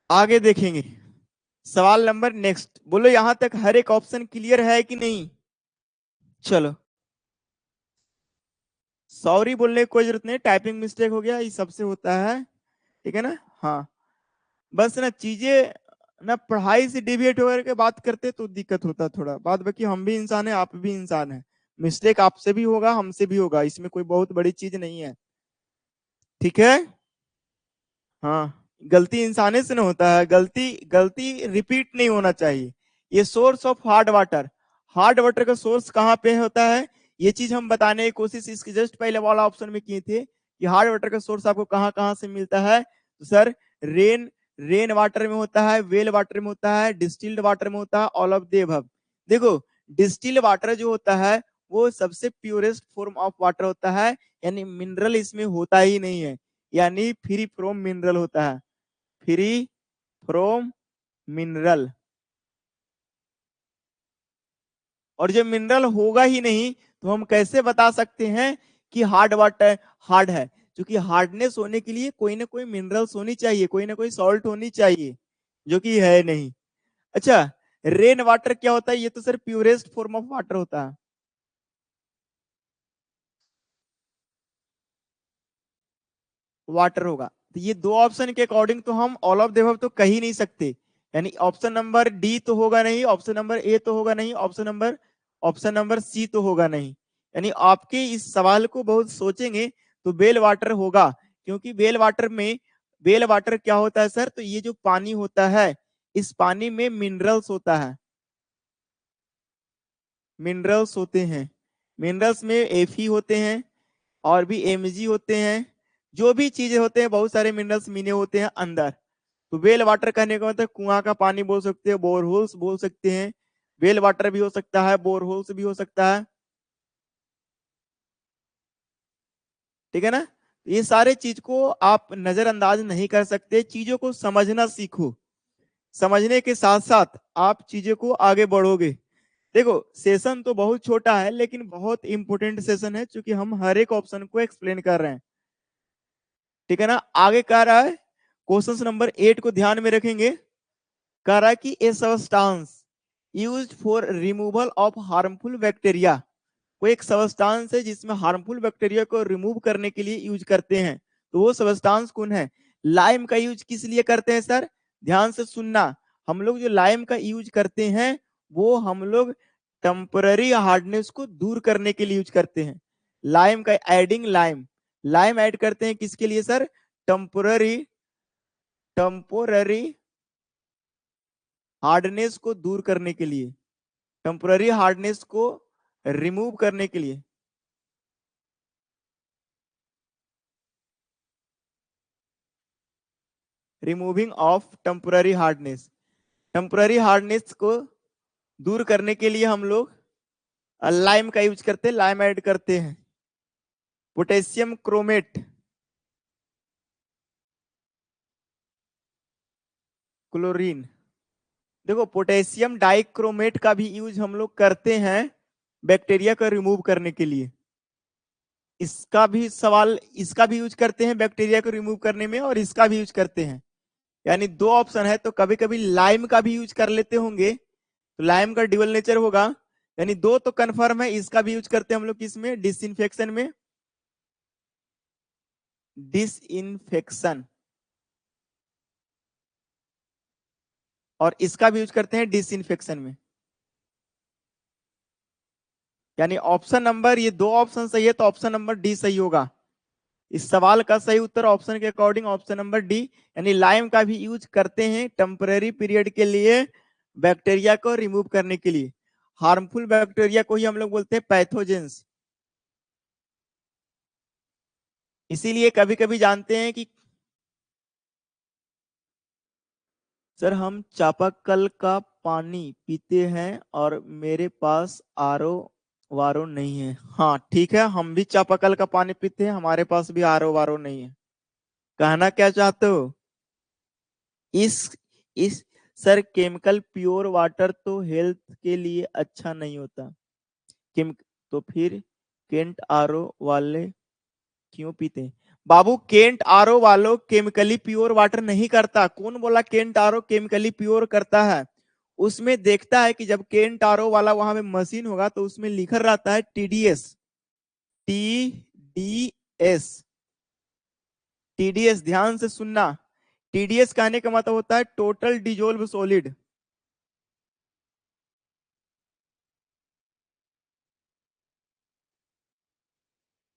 आगे देखेंगे, सवाल नंबर नेक्स्ट, बोलो यहां तक हर एक ऑप्शन क्लियर है कि नहीं? चलो, सॉरी बोलने की कोई जरूरत नहीं, टाइपिंग मिस्टेक हो गया, ये सबसे होता है, ठीक है ना? हाँ, बस ना चीजें ना पढ़ाई से डिविएट होकर के बात करते तो दिक्कत होता थोड़ा, बात बाकी हम भी इंसान है, आप भी इंसान है, मिस्टेक आपसे भी होगा हमसे भी होगा, इसमें कोई बहुत बड़ी चीज नहीं है, ठीक है? हाँ, गलती इंसाने से ना होता है, गलती गलती रिपीट नहीं होना चाहिए। ये सोर्स ऑफ हार्ड वाटर का सोर्स कहाँ पे होता है, ये चीज हम बताने की कोशिश इसके जस्ट पहले वाला ऑप्शन में किए थे कि हार्ड वाटर का सोर्स आपको कहाँ कहाँ से मिलता है। तो सर, रेन रेन वाटर में होता है, वेल वाटर में होता है, डिस्टिल्ड वाटर में होता है, ऑल ऑफ द अबव। देखो, डिस्टिल्ड वाटर जो होता है वो सबसे प्योरेस्ट फॉर्म ऑफ वाटर होता है, यानी मिनरल इसमें होता ही नहीं है, यानी फ्री फ्रॉम मिनरल होता है, फ्री फ्रॉम मिनरल। और जब मिनरल होगा ही नहीं तो हम कैसे बता सकते हैं कि हार्ड वाटर हार्ड है? क्योंकि हार्डनेस होने के लिए कोई ना कोई मिनरल्स होनी चाहिए, कोई ना कोई सॉल्ट होनी चाहिए, जो कि है नहीं। अच्छा, रेन वाटर क्या होता है? ये तो sir purest form of water होता है, वाटर होगा। तो ये दो ऑप्शन के अकॉर्डिंग तो हम ऑल ऑफ देव तो कह ही नहीं सकते, यानी ऑप्शन नंबर डी तो होगा नहीं, ऑप्शन नंबर ए तो होगा नहीं, ऑप्शन नंबर सी तो होगा नहीं। यानी आपके इस सवाल को बहुत सोचेंगे तो बेल वाटर होगा, क्योंकि बेल वाटर क्या होता है सर? तो ये जो पानी होता है, इस पानी में मिनरल्स होता है, मिनरल्स होते हैं। मिनरल्स में एफी होते हैं और भी एमजी होते हैं, जो भी चीजें होते हैं, बहुत सारे मिनरल्स मिने होते हैं अंदर। तो वेल वाटर कहने का मतलब कुआं का पानी बोल सकते हैं, बोरहोल्स बोल सकते हैं, वेल वाटर भी हो सकता है, बोरहोल्स भी हो सकता है, ठीक है ना? ये सारे चीज को आप नजरअंदाज नहीं कर सकते, चीजों को समझना सीखो। समझने के साथ साथ आप चीजों को आगे बढ़ोगे। देखो सेशन तो बहुत छोटा है लेकिन बहुत इंपोर्टेंट सेशन है, क्योंकि हम हर एक ऑप्शन को एक्सप्लेन कर रहे हैं, ठीक है ना? आगे कह रहा है क्वेश्चन नंबर 8 को ध्यान में रखेंगे। कह रहा है कि ए substance used for removal of harmful bacteria, कोई एक सबस्टांस है जिसमें हार्मफुल बैक्टीरिया को रिमूव करने के लिए यूज करते हैं, तो वो सबस्टांस कौन है? लाइम का यूज किस लिए करते हैं सर? ध्यान से सुनना। हम लोग जो लाइम का यूज करते हैं वो हम लोग टेम्पररी हार्डनेस को दूर करने के लिए यूज करते हैं। लाइम का एडिंग लाइम ऐड करते हैं किसके लिए सर? टेम्पोररी टेम्पोररी हार्डनेस को दूर करने के लिए, टेम्पोररी हार्डनेस को रिमूव करने के लिए। Removing of temporary hardness, temporary hardness को दूर करने के लिए हम लोग लाइम का यूज करते हैं, लाइम ऐड करते हैं। पोटेशियम क्रोमेट, क्लोरीन, देखो पोटेशियम डाइक्रोमेट का भी यूज हम लोग करते हैं बैक्टीरिया को रिमूव करने के लिए। इसका भी सवाल, इसका भी यूज करते हैं बैक्टीरिया को रिमूव करने में, और इसका भी यूज करते हैं। यानी दो ऑप्शन है, तो कभी कभी लाइम का भी यूज कर लेते होंगे, तो लाइम का ड्यूल नेचर होगा। यानी दो तो कंफर्म है, इसका भी यूज करते हैं हम लोग किसमें? डिसइंफेक्शन में, डिसइंफेक्शन, और इसका भी यूज करते हैं डिसइंफेक्शन में। यानी ऑप्शन नंबर, ये दो ऑप्शन सही है तो ऑप्शन नंबर डी सही होगा। इस सवाल का सही उत्तर ऑप्शन के अकॉर्डिंग ऑप्शन नंबर डी। यानी लाइम का भी यूज करते हैं टेम्पररी पीरियड के लिए, बैक्टीरिया को रिमूव करने के लिए। हार्मफुल बैक्टीरिया को ही हम लोग बोलते हैं पैथोजेंस। इसीलिए कभी कभी जानते हैं कि सर हम चापाकल का पानी पीते हैं और मेरे पास आरओ वारो नहीं है। हाँ ठीक है, हम भी चापाकल का पानी पीते हैं, हमारे पास भी आरओ वारो नहीं है। कहना क्या चाहते हो? इस इस सर केमिकल प्योर वाटर तो हेल्थ के लिए अच्छा नहीं होता। केम तो फिर केंट आरओ वाले क्यों पीते हैं? बाबू केंट आरओ वालों केमिकली प्योर वाटर नहीं करता। कौन बोला केंट आरओ केमिकली प्योर करता है? उसमें देखता है कि जब केंट आरओ वाला वहां पे मशीन होगा तो उसमें लिखा रहता है टीडीएस, टीडीएस, टीडीएस, ध्यान से सुनना। टीडीएस कहने का मतलब होता है टोटल डिजोल्व सॉलिड।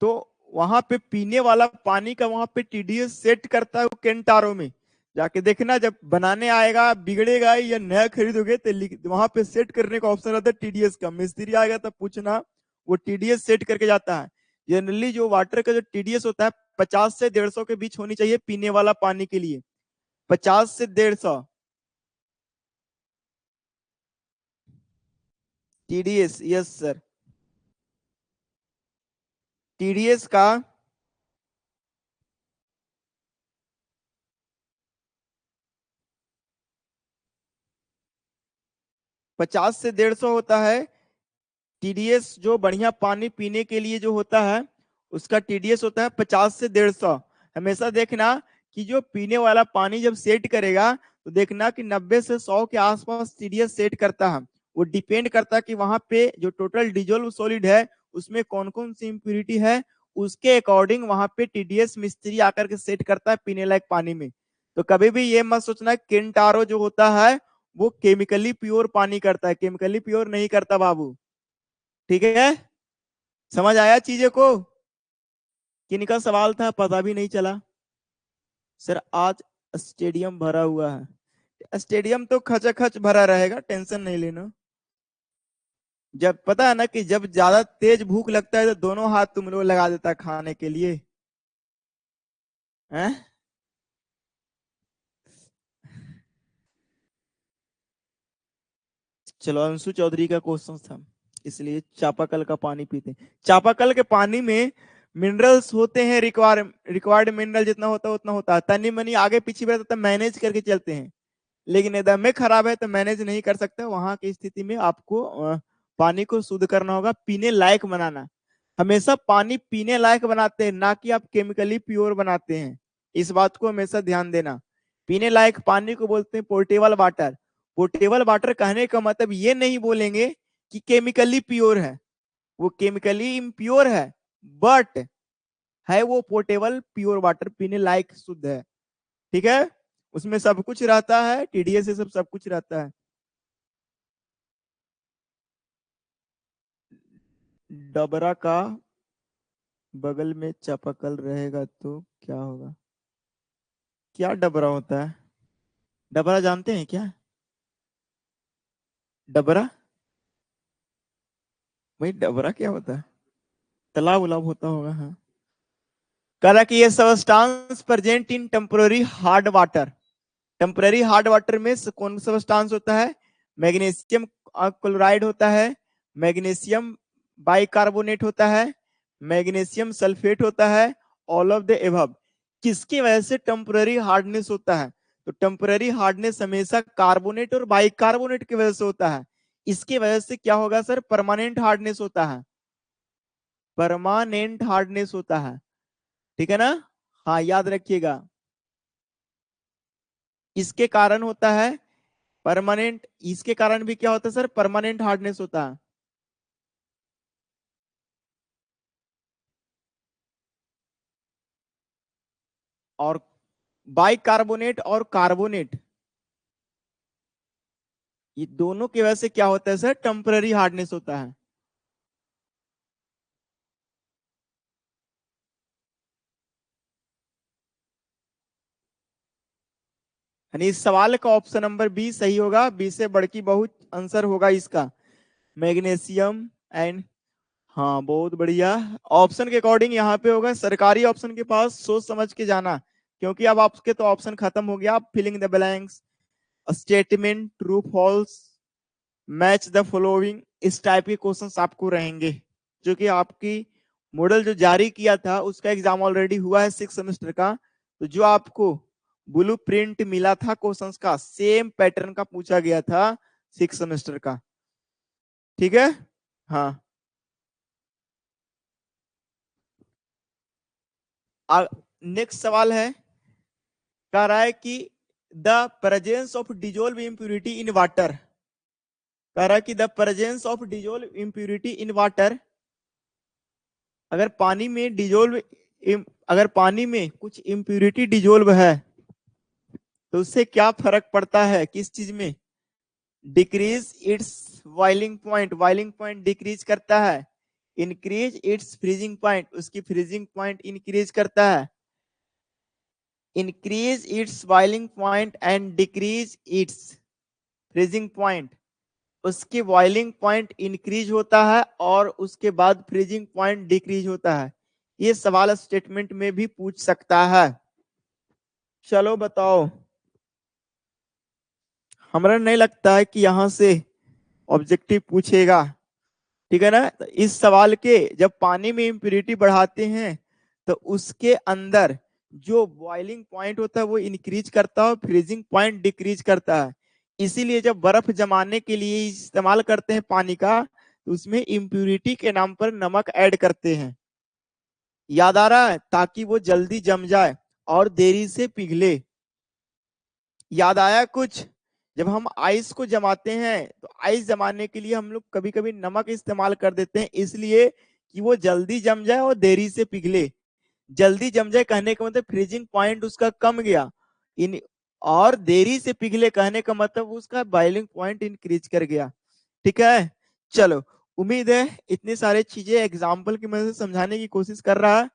तो वहां पे पीने वाला पानी का वहां पे टीडीएस सेट करता है वो केंटारो में। जाके देखना जब बनाने आएगा, बिगड़ेगा या नया खरीदोगे तो वहां पे सेट करने का ऑप्शन रहता है टीडीएस का। मिस्त्री आएगा तब पूछना, वो टीडीएस सेट करके जाता है। जनरली जो वाटर का जो टीडीएस होता है 50 से 150 के बीच होनी चाहिए पीने वाला पानी के लिए, 50 से 150 टीडीएस। यस सर, टीडीएस का 50 से 150 होता है। टीडीएस जो बढ़िया पानी पीने के लिए जो होता है उसका टीडीएस होता है 50 से 150। हमेशा देखना कि जो पीने वाला पानी जब सेट करेगा तो देखना कि 90 से 100 के आसपास टीडीएस सेट करता है। वो डिपेंड करता है कि वहां पे जो टोटल डिजोल्व सॉलिड है उसमें कौन कौन सी इंप्यूरिटी है, उसके अकॉर्डिंग वहां पे टीडीएस मिस्त्री आकर के सेट करता है पीने लायक पानी में। तो कभी भी ये मत सोचना किंटारो जो होता है वो केमिकली प्योर पानी करता है, केमिकली प्योर नहीं करता बाबू। ठीक है, समझ आया चीजें को? किनका सवाल था पता भी नहीं चला। सर आज स्टेडियम भरा हुआ है, स्टेडियम तो खचाखच भरा रहेगा, टेंशन नहीं लेना। जब पता है ना कि जब ज्यादा तेज भूख लगता है तो दोनों हाथ तुम लोग लगा देता है खाने के लिए, हैं? चलो अंशु चौधरी का क्वेश्चन था, इसलिए चापाकल का पानी पीते हैं। चापाकल के पानी में मिनरल्स होते हैं, रिक्वायर्ड मिनरल जितना होता है उतना होता है, तनी मनी आगे पीछे भी रहता है, मैनेज करके चलते हैं। लेकिन एकदम में खराब है तो मैनेज नहीं कर सकते, वहां की स्थिति में आपको पानी को शुद्ध करना होगा, पीने लायक बनाना। हमेशा पानी पीने लायक बनाते हैं, ना कि आप केमिकली प्योर बनाते हैं। इस बात को हमेशा ध्यान देना। पीने लायक पानी को बोलते हैं पोर्टेबल वाटर। पोर्टेबल वाटर कहने का मतलब ये नहीं बोलेंगे कि केमिकली प्योर है, वो केमिकली इम्प्योर है, बट है वो पोर्टेबल प्योर वाटर, पीने लायक शुद्ध है। ठीक है, उसमें सब कुछ रहता है, टीडीएस से सब कुछ रहता है। डबरा का बगल में चापाकल रहेगा तो क्या होगा? क्या डबरा होता है? डबरा जानते हैं क्या? डबरा, भाई डबरा क्या होता है? तालाब उलाब होता होगा, हाँ। कह रहा कि ये substance present in temporary hard water. Temporary hard water में कौन सा सब्सटेंस होता है? मैग्नीशियम क्लोराइड होता है, मैग्नीशियम बाइकार्बोनेट होता है, मैग्नीशियम सल्फेट होता है, ऑल ऑफ द एबव। किसकी वजह से टेम्पररी हार्डनेस होता है? तो टेम्पररी हार्डनेस हमेशा कार्बोनेट और बाइकार्बोनेट की वजह से होता है। इसकी वजह से क्या होगा सर? परमानेंट हार्डनेस होता है, परमानेंट हार्डनेस होता है। ठीक है ना? हाँ याद रखिएगा, इसके कारण होता है परमानेंट। इसके कारण भी क्या होता है सर? परमानेंट हार्डनेस होता है। और बाइकार्बोनेट और कार्बोनेट, ये दोनों की वजह से क्या होता है सर? टेम्पररी हार्डनेस होता है। यानी इस सवाल का ऑप्शन नंबर बी सही होगा, बी से बढ़ की बहुत आंसर होगा इसका, मैग्नीशियम एंड। हाँ बहुत बढ़िया। ऑप्शन के अकॉर्डिंग यहाँ पे होगा, सरकारी ऑप्शन के पास सोच समझ के जाना, क्योंकि अब आपके तो ऑप्शन खत्म हो गया। आप filling the blanks, statement, true false, match the following, इस टाइप के क्वेश्चंस आपको रहेंगे, जो कि आपकी मॉडल जो जारी किया था उसका एग्जाम ऑलरेडी हुआ है 6 सेमेस्टर का। तो जो आपको ब्लू प्रिंट मिला था क्वेश्चंस का, सेम पैटर्न का पूछा गया था 6 सेमेस्टर का। ठीक है, हाँ। नेक्स्ट सवाल है, कह रहा है कि the presence of dissolve impurity in water. कह रहा है कि the presence of dissolve impurity in water, अगर पानी में डिजोल्व, अगर पानी में कुछ इम्प्यूरिटी डिजोल्व है तो उससे क्या फर्क पड़ता है, किस चीज में? Decrease its boiling point, boiling point decrease करता है। इंक्रीज इट्स फ्रीजिंग पॉइंट, उसकी फ्रीजिंग पॉइंट इंक्रीज करता है। Increase its boiling point and decrease its freezing point, उसकी बॉइलिंग पॉइंट इंक्रीज होता है और उसके बाद फ्रीजिंग पॉइंट डिक्रीज होता है। ये सवाल स्टेटमेंट में भी पूछ सकता है। चलो बताओ, हमारा नहीं लगता है कि यहां से ऑब्जेक्टिव पूछेगा। ठीक है ना? तो इस सवाल के जब पानी में इम्प्यूरिटी बढ़ाते हैं तो उसके अंदर जो बॉइलिंग पॉइंट होता है वो इंक्रीज करता है, फ्रीजिंग पॉइंट डिक्रीज करता है। इसीलिए जब बर्फ जमाने के लिए इस्तेमाल करते हैं पानी का, तो उसमें इम्प्यूरिटी के नाम पर नमक ऐड करते हैं। याद आ रहा है? ताकि वो जल्दी जम जाए और देरी से पिघले। याद आया कुछ? जब हम आइस को जमाते हैं तो आइस जमाने के लिए हम लोग कभी कभी नमक इस्तेमाल कर देते हैं, इसलिए कि वो जल्दी जम जाए और देरी से पिघले। जल्दी जम जाए कहने का मतलब फ्रीजिंग पॉइंट उसका कम गया, इन और देरी से पिघले कहने का मतलब उसका बॉइलिंग पॉइंट इंक्रीज कर गया। ठीक है, चलो उम्मीद है इतनी सारी चीजें एग्जाम्पल की मदद से समझाने की कोशिश कर रहा है।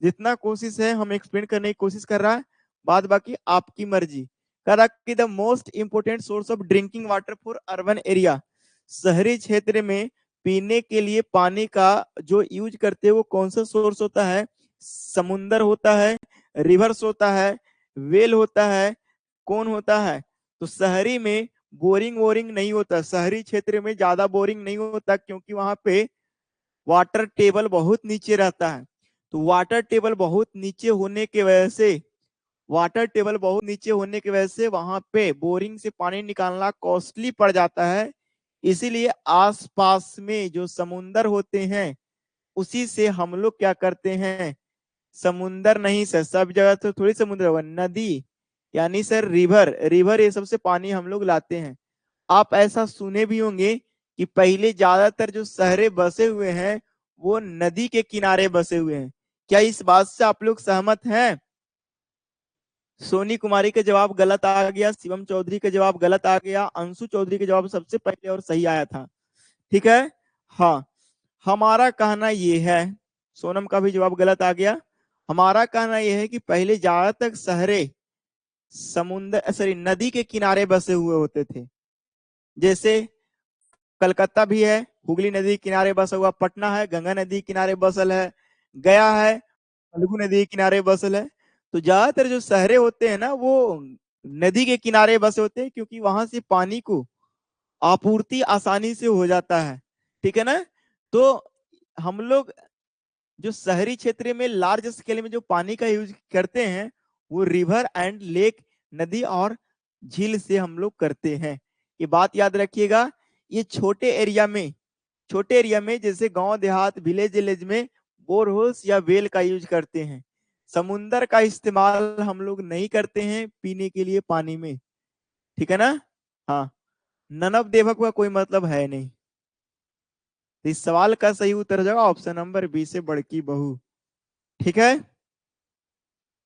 जितना कोशिश है हम एक्सप्लेन करने की कोशिश कर रहा है, बाद बाकी आपकी मर्जी। कह रहा कि the most important source of drinking water for urban area, शहरी क्षेत्र में पीने के लिए पानी का जो यूज करते हैं वो कौन सा सोर्स होता है? समुंदर होता है, रिवर्स होता है, वेल होता है, कौन होता है? तो शहरी में बोरिंग वोरिंग नहीं होता, शहरी क्षेत्र में ज्यादा बोरिंग नहीं होता क्योंकि वहां पे वाटर टेबल बहुत नीचे रहता है। तो वाटर टेबल बहुत नीचे होने की वजह से वहां पे बोरिंग से पानी निकालना कॉस्टली पड़ जाता है। इसीलिए आसपास में जो समुंदर होते हैं उसी से हम लोग क्या करते हैं, समुंदर नहीं सर, सब जगह तो थोड़ी समुद्र होगा, नदी यानी सर रिवर, रिवर ये सबसे पानी हम लोग लाते हैं। आप ऐसा सुने भी होंगे कि पहले ज्यादातर जो शहरे बसे हुए हैं वो नदी के किनारे बसे हुए हैं। क्या इस बात से आप लोग सहमत हैं? सोनी कुमारी का जवाब गलत आ गया, शिवम चौधरी का जवाब गलत आ गया, अंशु चौधरी का जवाब सबसे पहले और सही आया था। ठीक है, हाँ, हमारा कहना ये है, सोनम का भी जवाब गलत आ गया। हमारा कहना यह है कि पहले ज्यादातर शहरे समुद्र सॉरी नदी के किनारे बसे हुए होते थे। जैसे कलकत्ता भी है, हुगली नदी किनारे बसा हुआ, पटना है, गंगा नदी किनारे बसल है, गया है, फल्गु नदी किनारे बसल है। तो ज्यादातर जो शहरे होते हैं ना वो नदी के किनारे बसे होते हैं क्योंकि वहां से पानी को आपूर्ति आसानी से हो जाता है। ठीक है ना? तो हम लोग जो शहरी क्षेत्र में लार्ज स्केल में जो पानी का यूज करते हैं वो रिवर एंड लेक, नदी और झील से हम लोग करते हैं। ये बात याद रखिएगा। ये छोटे एरिया में जैसे गांव देहात विलेज विलेज में बोरहोल्स या वेल का यूज करते हैं। समुंदर का इस्तेमाल हम लोग नहीं करते हैं पीने के लिए पानी में। ठीक है ना? हाँ, ननब देवक का कोई मतलब है नहीं। तो इस सवाल का सही उत्तर हो जाएगा ऑप्शन नंबर बी से बड़की बहू। ठीक है,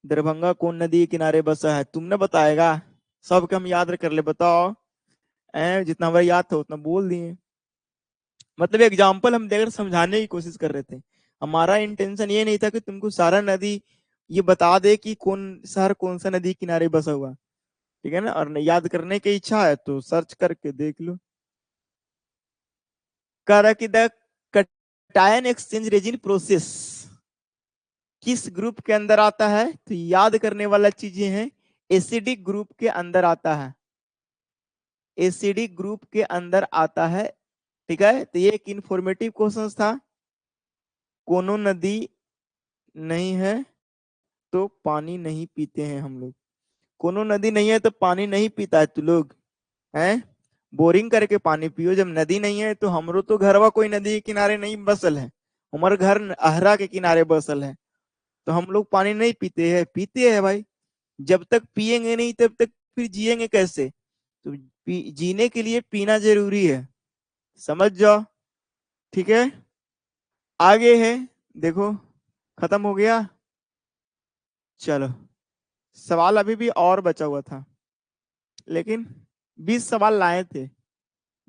दरभंगा कौन नदी के किनारे बसा है? तुमने बताएगा, सबके हम याद कर ले, बताओ। जितना हमारा याद था उतना बोल दिए। मतलब एग्जाम्पल हम देकर समझाने की कोशिश कर रहे थे। हमारा इंटेंशन ये नहीं था कि तुमको सारा नदी ये बता दे कि कौन शहर कौन सा नदी किनारे बसा हुआ। ठीक है ना? और याद करने की इच्छा है तो सर्च करके देख लो। कह रहा कि the cation exchange resin process किस ग्रुप के अंदर आता है? तो याद करने वाला चीजें हैं, एसिडिक ग्रुप के अंदर आता है, एसिडिक ग्रुप के अंदर आता है। ठीक है, तो ये एक इंफॉर्मेटिव क्वेश्चन था। कोनो नदी नहीं है तो पानी नहीं पीते हैं हम लोग। कोनो नदी नहीं है तो पानी नहीं पीता है तू लोग? हैं, बोरिंग करके पानी पियो। जब नदी नहीं है तो हमरो तो घरवा कोई नदी के किनारे नहीं बसल है, हमारे घर अहरा के किनारे बसल है। तो हम लोग पानी नहीं पीते हैं? पीते हैं भाई। जब तक पिएंगे नहीं तब तक फिर जिएंगे कैसे? तो जीने के लिए पीना जरूरी है, समझ जाओ। ठीक है, आगे है, देखो खत्म हो गया। चलो, सवाल अभी भी और बचा हुआ था, लेकिन 20 सवाल लाए थे।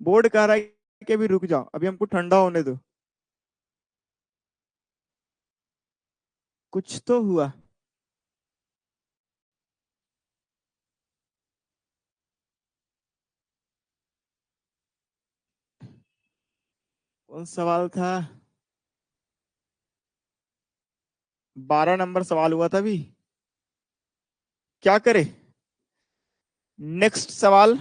बोर्ड कह रहा है कि अभी रुक जाओ, अभी हमको ठंडा होने दो। कुछ तो हुआ। कौन सवाल था? 12 नंबर सवाल हुआ था अभी। क्या करे? नेक्स्ट सवाल।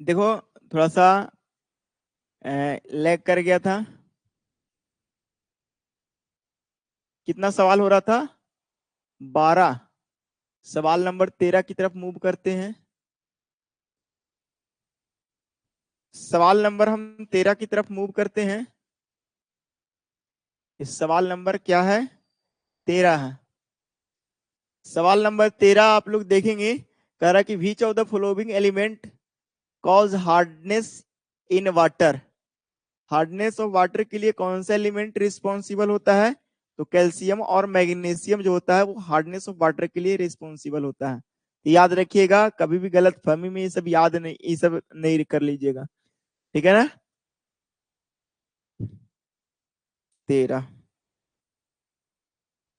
देखो, थोड़ा सा लैग कर गया था। कितना सवाल हो रहा था? 12। सवाल नंबर 13 की तरफ मूव करते हैं। सवाल नंबर हम 13 की तरफ मूव करते हैं। इस सवाल नंबर क्या है? 13 है। सवाल नंबर 13 आप लोग देखेंगे कह रहा कि which of the following element cause hardness in water. Hardness of water के लिए कौन सा एलिमेंट रिस्पॉन्सिबल होता है? तो कैल्शियम और मैग्नीशियम जो होता है वो हार्डनेस ऑफ वाटर के लिए रिस्पॉन्सिबल होता है। तो याद रखिएगा, कभी भी गलत फहमी में ये सब याद नहीं, ये सब नहीं कर लीजिएगा, ठीक है ना। 13,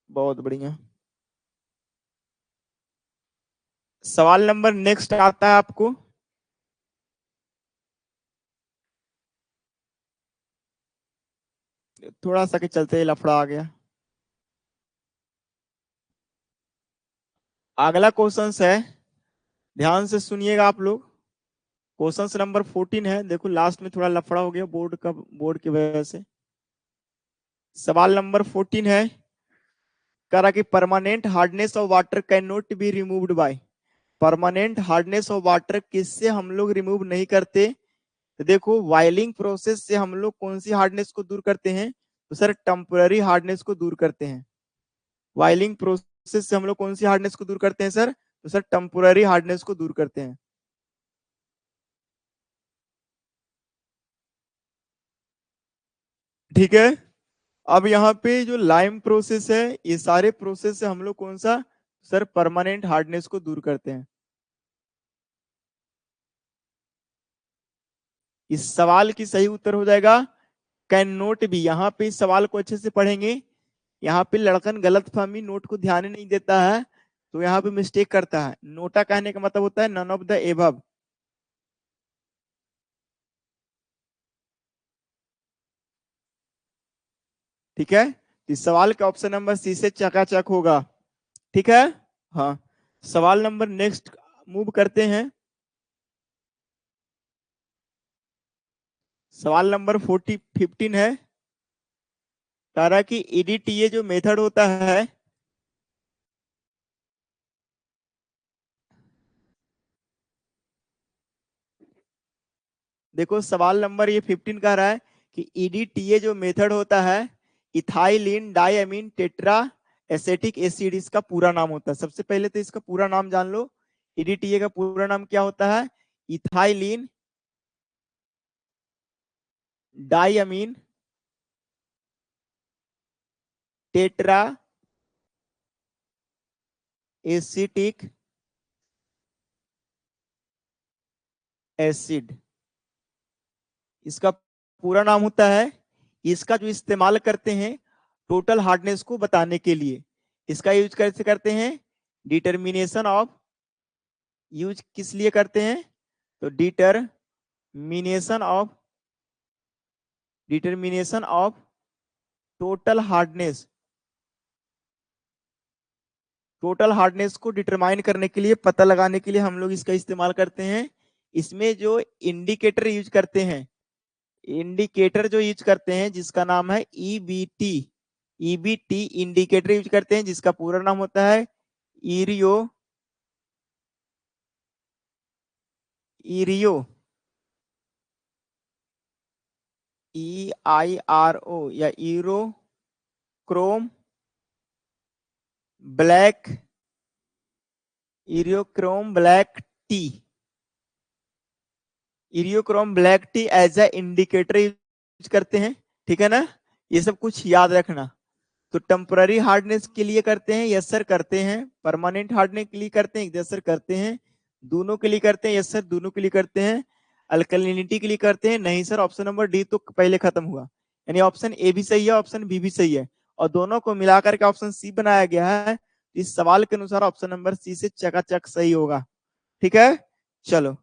बहुत बढ़िया। सवाल नंबर नेक्स्ट आता है आपको। थोड़ा सा के चलते लफड़ा आ गया। अगला क्वेश्चन है, ध्यान से सुनिएगा आप लोग। क्वेश्चन नंबर 14 है। देखो लास्ट में थोड़ा लफड़ा हो गया बोर्ड की वजह से। सवाल नंबर 14 है, कह रहा कि permanent hardness of water can not be removed by. Permanent hardness of water किससे हम लोग रिमूव नहीं करते? तो देखो वाइलिंग प्रोसेस से हम लोग कौन सी हार्डनेस को दूर करते हैं? तो सर टेम्पररी हार्डनेस को दूर करते हैं। वाइलिंग प्रोसेस से हम लोग कौन सी हार्डनेस को दूर करते हैं सर? तो सर टेम्पररी हार्डनेस को दूर करते हैं। ठीक है। अब यहाँ पे जो लाइम प्रोसेस है, ये सारे प्रोसेस से हम लोग कौन सा सर परमानेंट हार्डनेस को दूर करते हैं। इस सवाल की सही उत्तर हो जाएगा कैन नोट बी। यहाँ पे इस सवाल को अच्छे से पढ़ेंगे। यहाँ पे लड़कन गलत फहमी नोट को ध्यान नहीं देता है, तो यहाँ पे मिस्टेक करता है। नोटा कहने का मतलब होता है नन ऑफ द एबव। ठीक है, इस सवाल का ऑप्शन नंबर सी से चकाचक होगा। ठीक है। हाँ, सवाल नंबर नेक्स्ट मूव करते हैं। सवाल नंबर 15 है, तारा की ईडीटीए जो मेथड होता है। देखो सवाल नंबर ये 15 कह रहा है कि ईडीटीए जो मेथड होता है, ethylene diamine tetra acetic acid इसका पूरा नाम होता है। सबसे पहले तो इसका पूरा नाम जान लो। ईडीटीए का पूरा नाम क्या होता है? Ethylene diamine tetra acetic acid इसका पूरा नाम होता है। इसका जो इस्तेमाल करते हैं टोटल हार्डनेस को बताने के लिए, इसका यूज कैसे करते हैं? डिटर्मिनेशन ऑफ, यूज किस लिए करते हैं? तो determination of total hardness. Total hardness को डिटरमाइन करने के लिए, पता लगाने के लिए हम लोग इसका इस्तेमाल करते हैं। इसमें जो इंडिकेटर यूज करते हैं, इंडिकेटर जो यूज करते हैं जिसका नाम है ईबीटी। ईबीटी इंडिकेटर यूज करते हैं जिसका पूरा नाम होता है इरियो इरियो EIRO या erio chrome black, eriochrome black T, eriochrome black T as a indicator use करते हैं। ठीक है ना, ये सब कुछ याद रखना। तो टेम्पररी हार्डनेस के लिए करते हैं, यस सर करते हैं। परमानेंट हार्डनेस के लिए करते हैं, यस सर करते हैं। दोनों के लिए करते हैं, यस सर दोनों के लिए करते हैं। अल्कलिनिटी के लिए करते हैं, नहीं सर ऑप्शन नंबर डी तो पहले खत्म हुआ। यानी ऑप्शन ए भी सही है, ऑप्शन बी भी सही है, और दोनों को मिलाकर के ऑप्शन सी बनाया गया है। इस सवाल के अनुसार ऑप्शन नंबर सी से चकाचक सही होगा। ठीक है, चलो।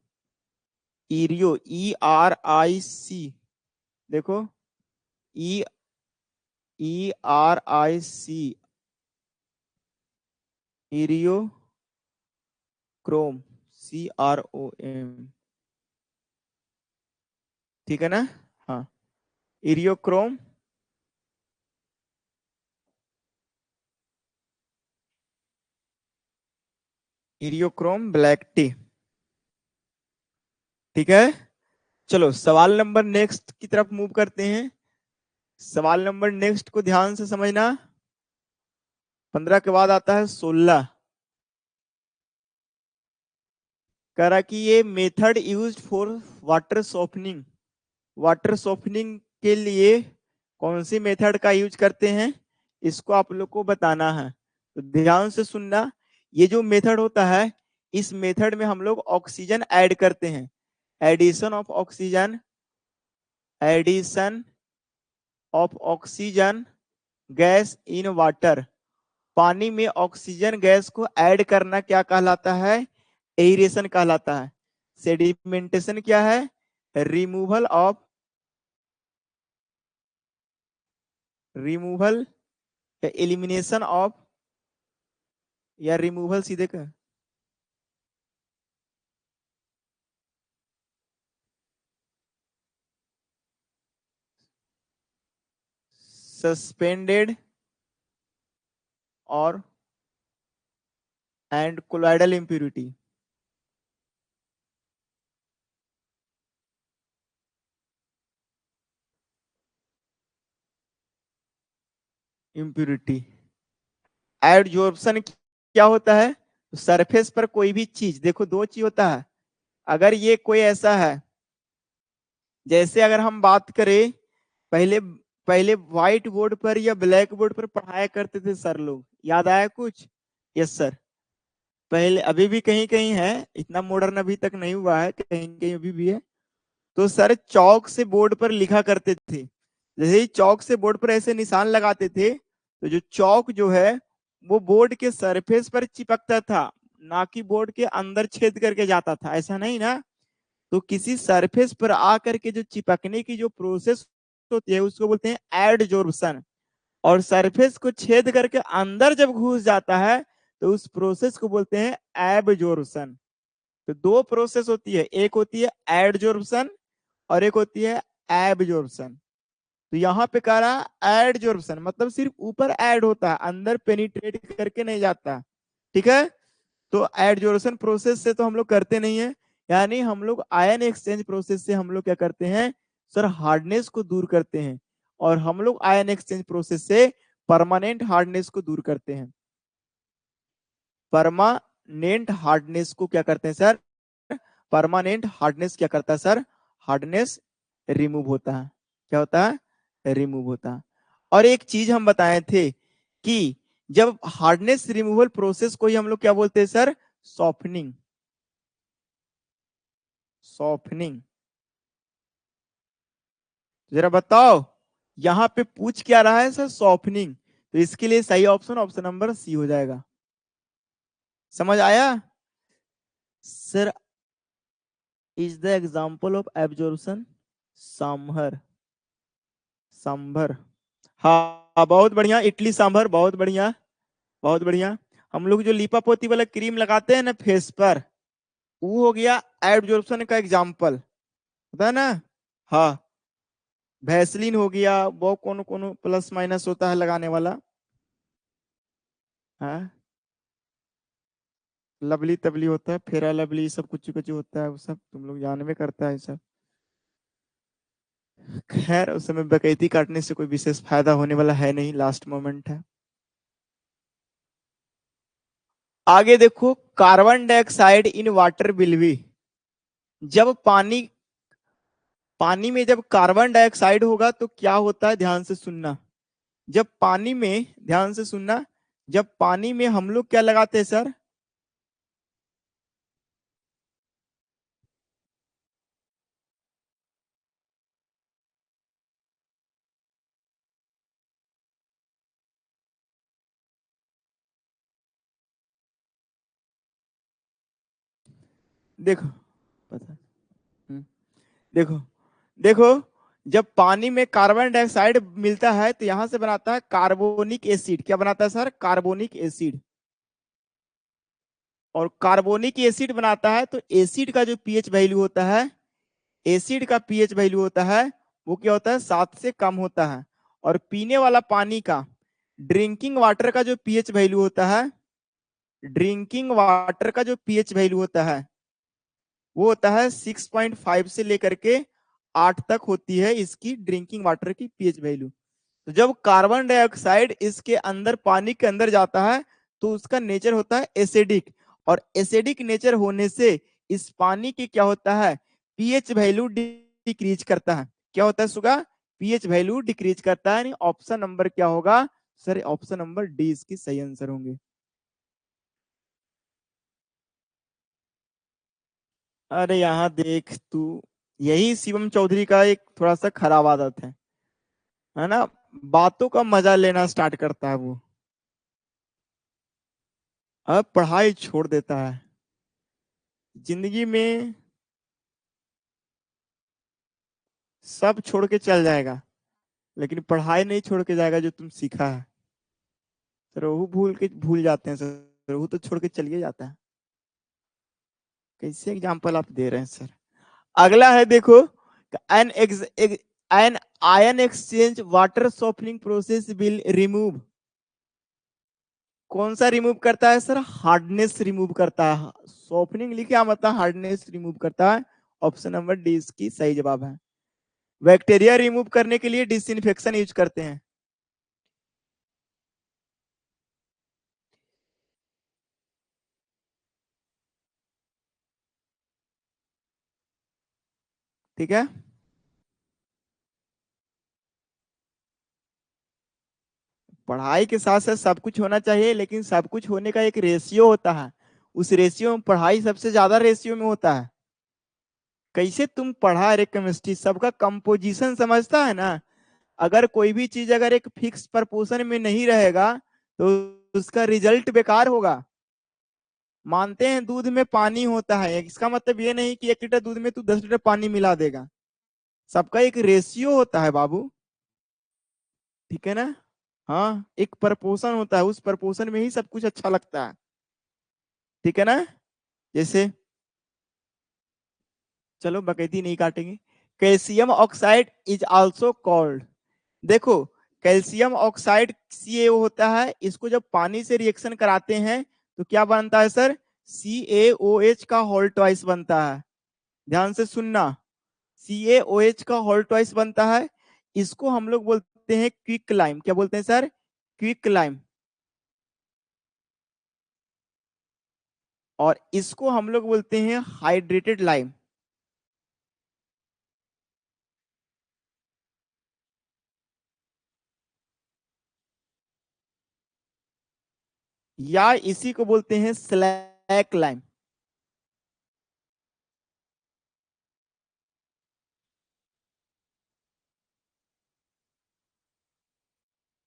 इरियो ERIC, देखो ई ERIC इरियो क्रोम CROM। ठीक है ना। हाँ, इरियोक्रोम इरियोक्रोम ब्लैक टी। ठीक है, चलो सवाल नंबर नेक्स्ट की तरफ मूव करते हैं। सवाल नंबर नेक्स्ट को ध्यान से समझना। 15 के बाद आता है 16। कह रहा कि ये method used for water softening, water softening के लिए कौन सी मेथड का यूज करते हैं, इसको आप लोग को बताना है। तो ध्यान से सुनना, ये जो मेथड होता है, इस मेथड में हम लोग ऑक्सीजन ऐड करते हैं, addition of oxygen, addition of oxygen gas in water. पानी में ऑक्सीजन गैस को ऐड करना क्या कहलाता है, एरेशन कहलाता है। सेडिमेंटेशन क्या है, रिमूवल ऑफ, रिमूवल या एलिमिनेशन ऑफ, या रिमूवल सीधे का, सस्पेंडेड और and colloidal impurity. Impurity adsorption क्या होता है, सरफेस पर कोई भी चीज, देखो दो चीज होता है। अगर ये कोई ऐसा है, जैसे अगर हम बात करें, पहले पहले व्हाइट बोर्ड पर या ब्लैक बोर्ड पर पढ़ाया करते थे सर लोग, याद आया कुछ? Yes sir. पहले, अभी भी कहीं कहीं है, इतना मॉडर्न अभी तक नहीं हुआ है, कहीं कहीं अभी भी है। तो सर चौक से बोर्ड पर लिखा करते थे, जैसे ही चौक से बोर्ड पर ऐसे निशान लगाते थे, तो जो चौक जो है वो बोर्ड के सरफेस पर चिपकता था, ना कि बोर्ड के अंदर छेद करके जाता था, ऐसा नहीं ना। तो किसी सरफेस पर आकर के जो चिपकने की जो प्रोसेस होती है उसको बोलते हैं एडजॉर्प्शन, और सरफेस को छेद करके अंदर जब घुस जाता है तो उस प्रोसेस को बोलते हैं एब्जॉर्प्शन। तो दो प्रोसेस होती है, एक होती है एडजॉर्प्शन और एक होती है एब्जॉर्प्शन। तो यहाँ पे कह रहा एडजॉर्प्शन मतलब सिर्फ ऊपर ऐड होता है, अंदर पेनिट्रेट करके नहीं जाता, ठीक है। तो एडजॉर्प्शन प्रोसेस से तो हम लोग करते नहीं है, यानी हम लोग आयन एक्सचेंज प्रोसेस से हम लोग क्या करते हैं सर, हार्डनेस को दूर करते हैं, और हम लोग आयन एक्सचेंज प्रोसेस से परमानेंट हार्डनेस को दूर करते हैं। परमानेंट हार्डनेस को क्या करते हैं सर, परमानेंट हार्डनेस क्या करता है सर, हार्डनेस रिमूव होता है, क्या होता है, रिमूव होता है। और एक चीज हम बताए थे कि जब हार्डनेस रिमूवल प्रोसेस को ही हम लोग क्या बोलते हैं सर, सॉफ्टनिंग, सॉफ्टनिंग। जरा बताओ, यहां पे पूछ क्या रहा है सर, सॉफ्टनिंग, तो इसके लिए सही ऑप्शन ऑप्शन नंबर सी हो जाएगा। समझ आया sir? Is the example of absorption sambar, sambar, हाँ बहुत बढ़िया, इडली सांभर, बहुत बढ़िया, बहुत बढ़िया। हम लोग जो लीपा पोती वाला क्रीम लगाते हैं ना फेस पर, वो हो गया एब्जॉर्प्शन का एग्जाम्पल, होता है ना। हाँ, वैसलीन हो गया, वो कौन कौन प्लस माइनस होता है लगाने वाला, हाँ, लवली तबली होता है, फेरा लवली, सब कुछ कुछ होता है, वो सब तुम लोग जानवे करता है सब। खैर उस समय बकैती काटने से कोई विशेष फायदा होने वाला है नहीं, लास्ट मोमेंट है। आगे देखो, carbon dioxide in water will be, जब पानी, पानी में जब कार्बन डाइऑक्साइड होगा तो क्या होता है, ध्यान से सुनना। जब पानी में, ध्यान से सुनना, जब पानी में हम लोग क्या लगाते हैं सर, देखो, पता, देखो, देखो, जब पानी में कार्बन डाइऑक्साइड मिलता है तो यहां से बनाता है कार्बोनिक एसिड, क्या बनाता है सर, कार्बोनिक एसिड। और कार्बोनिक एसिड बनाता है तो एसिड का जो पीएच वैल्यू होता है, एसिड का पीएच वैल्यू होता है वो क्या होता है, 7 से कम होता है। और पीने वाला पानी का, ड्रिंकिंग वाटर का जो पीएच वैल्यू होता है, ड्रिंकिंग वाटर का जो पीएच वैल्यू होता है वो होता है 6.5 से लेकर के 8 तक होती है इसकी ड्रिंकिंग वाटर की पीएच वैल्यू। तो जब कार्बन डाइऑक्साइड इसके अंदर, पानी के अंदर जाता है तो उसका नेचर होता है एसिडिक, और एसिडिक नेचर होने से इस पानी की क्या होता है, पीएच वैल्यू डिक्रीज करता है। क्या होता है सुगा, पीएच वैल्यू डिक्रीज करता है। ऑप्शन नंबर क्या होगा सर, ऑप्शन नंबर डी इसकी सही आंसर होंगे। अरे यहाँ देख तू, यही शिवम चौधरी का एक थोड़ा सा खराब आदत है ना, बातों का मजा लेना स्टार्ट करता है वो, अब पढ़ाई छोड़ देता है। जिंदगी में सब छोड़ के चल जाएगा, लेकिन पढ़ाई नहीं छोड़ के जाएगा जो तुम सीखा है। सर वो भूल के भूल जाते हैं सर, वो तो छोड़ के चलिए जाता है। कैसे एग्जाम्पल आप दे रहे हैं सर। अगला है देखो, an an ion exchange water softening process will remove, कौन सा रिमूव करता है सर, हार्डनेस रिमूव करता है। सॉफ्टनिंग लिखे क्या मतलब, हार्डनेस रिमूव करता है। ऑप्शन नंबर डी इसकी सही जवाब है। बैक्टीरिया रिमूव करने के लिए डिसइंफेक्शन यूज करते हैं। ठीक है, पढ़ाई के साथ साथ सब कुछ होना चाहिए, लेकिन सब कुछ होने का एक रेशियो होता है। उस रेशियो में पढ़ाई सबसे ज्यादा रेशियो में होता है। कैसे तुम पढ़ा रे केमिस्ट्री, सबका कंपोजिशन समझता है ना। अगर कोई भी चीज अगर एक फिक्स प्रपोर्शन में नहीं रहेगा तो उसका रिजल्ट बेकार होगा। मानते हैं दूध में पानी होता है, इसका मतलब ये नहीं कि 1 लीटर दूध में तू 10 लीटर पानी मिला देगा। सबका एक रेशियो होता है बाबू, ठीक है ना। हाँ, एक प्रपोर्शन होता है, उस प्रपोर्शन में ही सब कुछ अच्छा लगता है, ठीक है ना। जैसे, चलो बकैती नहीं काटेंगे। Calcium oxide is also called, देखो कैल्शियम ऑक्साइड CaO होता है, इसको जब पानी से रिएक्शन कराते हैं तो क्या बनता है सर, CaOH का होल ट्वाइस बनता है। ध्यान से सुनना, CaOH का होल ट्वाइस बनता है। इसको हम लोग बोलते हैं क्विक लाइम, क्या बोलते हैं सर, क्विक लाइम। और इसको हम लोग बोलते हैं हाइड्रेटेड लाइम। या इसी को बोलते हैं स्लैक लाइम।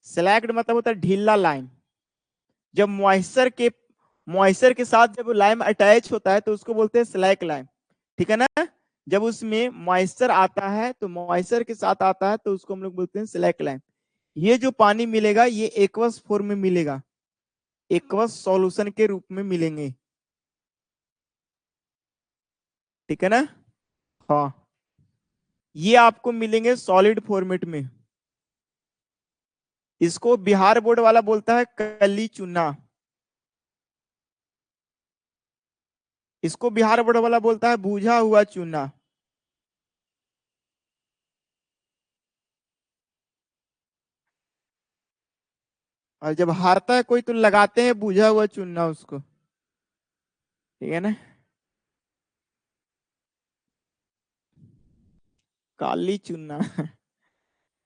स्लैक्ड मतलब होता है ढीला लाइम। जब मॉइस्चर के साथ जब लाइम अटैच होता है तो उसको बोलते हैं स्लैक लाइम, ठीक है ना। जब उसमें मॉइस्चर आता है तो मॉइस्चर के साथ आता है तो उसको हम लोग बोलते हैं स्लैक लाइम। ये जो पानी मिलेगा ये एक्वस फॉर्म में मिलेगा, एक्वस सॉल्यूशन के रूप में मिलेंगे, ठीक है ना। हाँ, ये आपको मिलेंगे सॉलिड फॉर्मेट में। इसको बिहार बोर्ड वाला बोलता है कली चूना, इसको बिहार बोर्ड वाला बोलता है भूजा हुआ चूना। और जब हारता है कोई तो लगाते हैं बुझा हुआ चूना उसको, ठीक है ना। काली चूना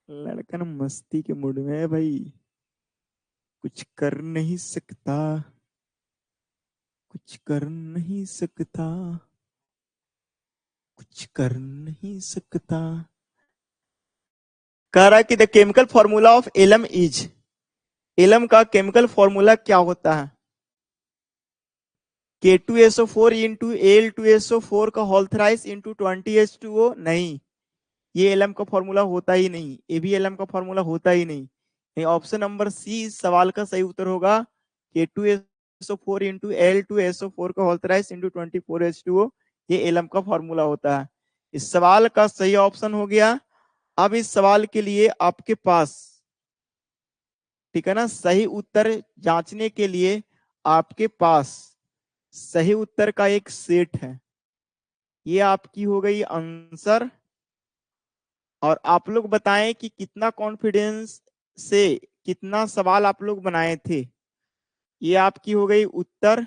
लड़कन मस्ती के मूड में है भाई, कुछ कर नहीं सकता, कुछ कर नहीं सकता, कुछ कर नहीं सकता। कह रहा है कि the chemical formula of alum is, alum का केमिकल फॉर्मूला क्या होता है, K2SO4 इंटू Al2SO4 का होल थ्राइस इंटू 20H2O, नहीं, ये एलएम का फॉर्मूला होता ही नहीं, ये भी एलएम का फॉर्मूला होता ही नहीं। ऑप्शन नंबर सी इस सवाल का सही उत्तर होगा, K2SO4 इंटू Al2SO4 का होल थ्राइस इंटू 24H2O, ये एलएम का फॉर्मूला होता है। इस सवाल का सही ऑप्शन हो गया। अब इस सवाल के लिए आपके पास, ठीक है ना, सही उत्तर जांचने के लिए आपके पास सही उत्तर का एक सेट है। ये आपकी हो गई आंसर। और आप लोग बताएं कि कितना कॉन्फिडेंस से कितना सवाल आप लोग बनाए थे। ये आपकी हो गई उत्तर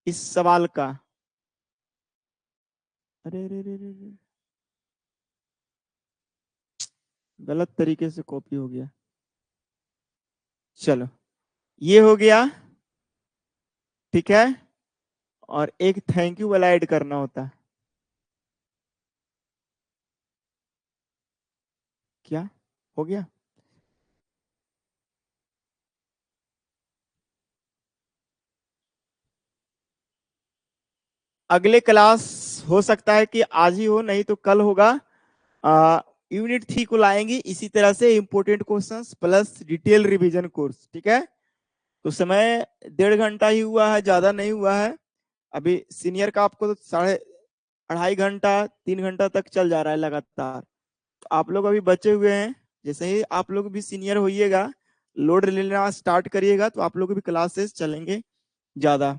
इस सवाल का। अरे रे रे रे रे, गलत तरीके से कॉपी हो गया। चलो, ये हो गया। ठीक है। और एक थैंक यू वाला ऐड करना होता है। क्या हो गया? अगले क्लास हो सकता है कि आज ही हो, नहीं तो कल होगा। यूनिट 3 को लाएंगे इसी तरह से, important questions plus detail revision course. ठीक है। तो समय 1.5 घंटा ही हुआ है, ज्यादा नहीं हुआ है। अभी सीनियर का आपको तो 2.5 घंटा 3 घंटा तक चल जा रहा है लगातार। तो आप लोग अभी बचे हुए हैं। जैसे ही आप लोग भी सीनियर होइएगा, लोड लेना स्टार्ट करिएगा, तो आप लोग भी क्लासेस चलेंगे ज्यादा।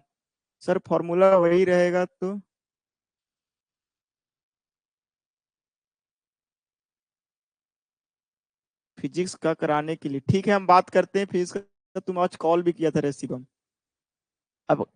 सर फॉर्मूला वही रहेगा तो। फिजिक्स का कराने के लिए ठीक है, हम बात करते हैं फिजिक्स का। तुम आज कॉल भी किया था रे शिवम। अब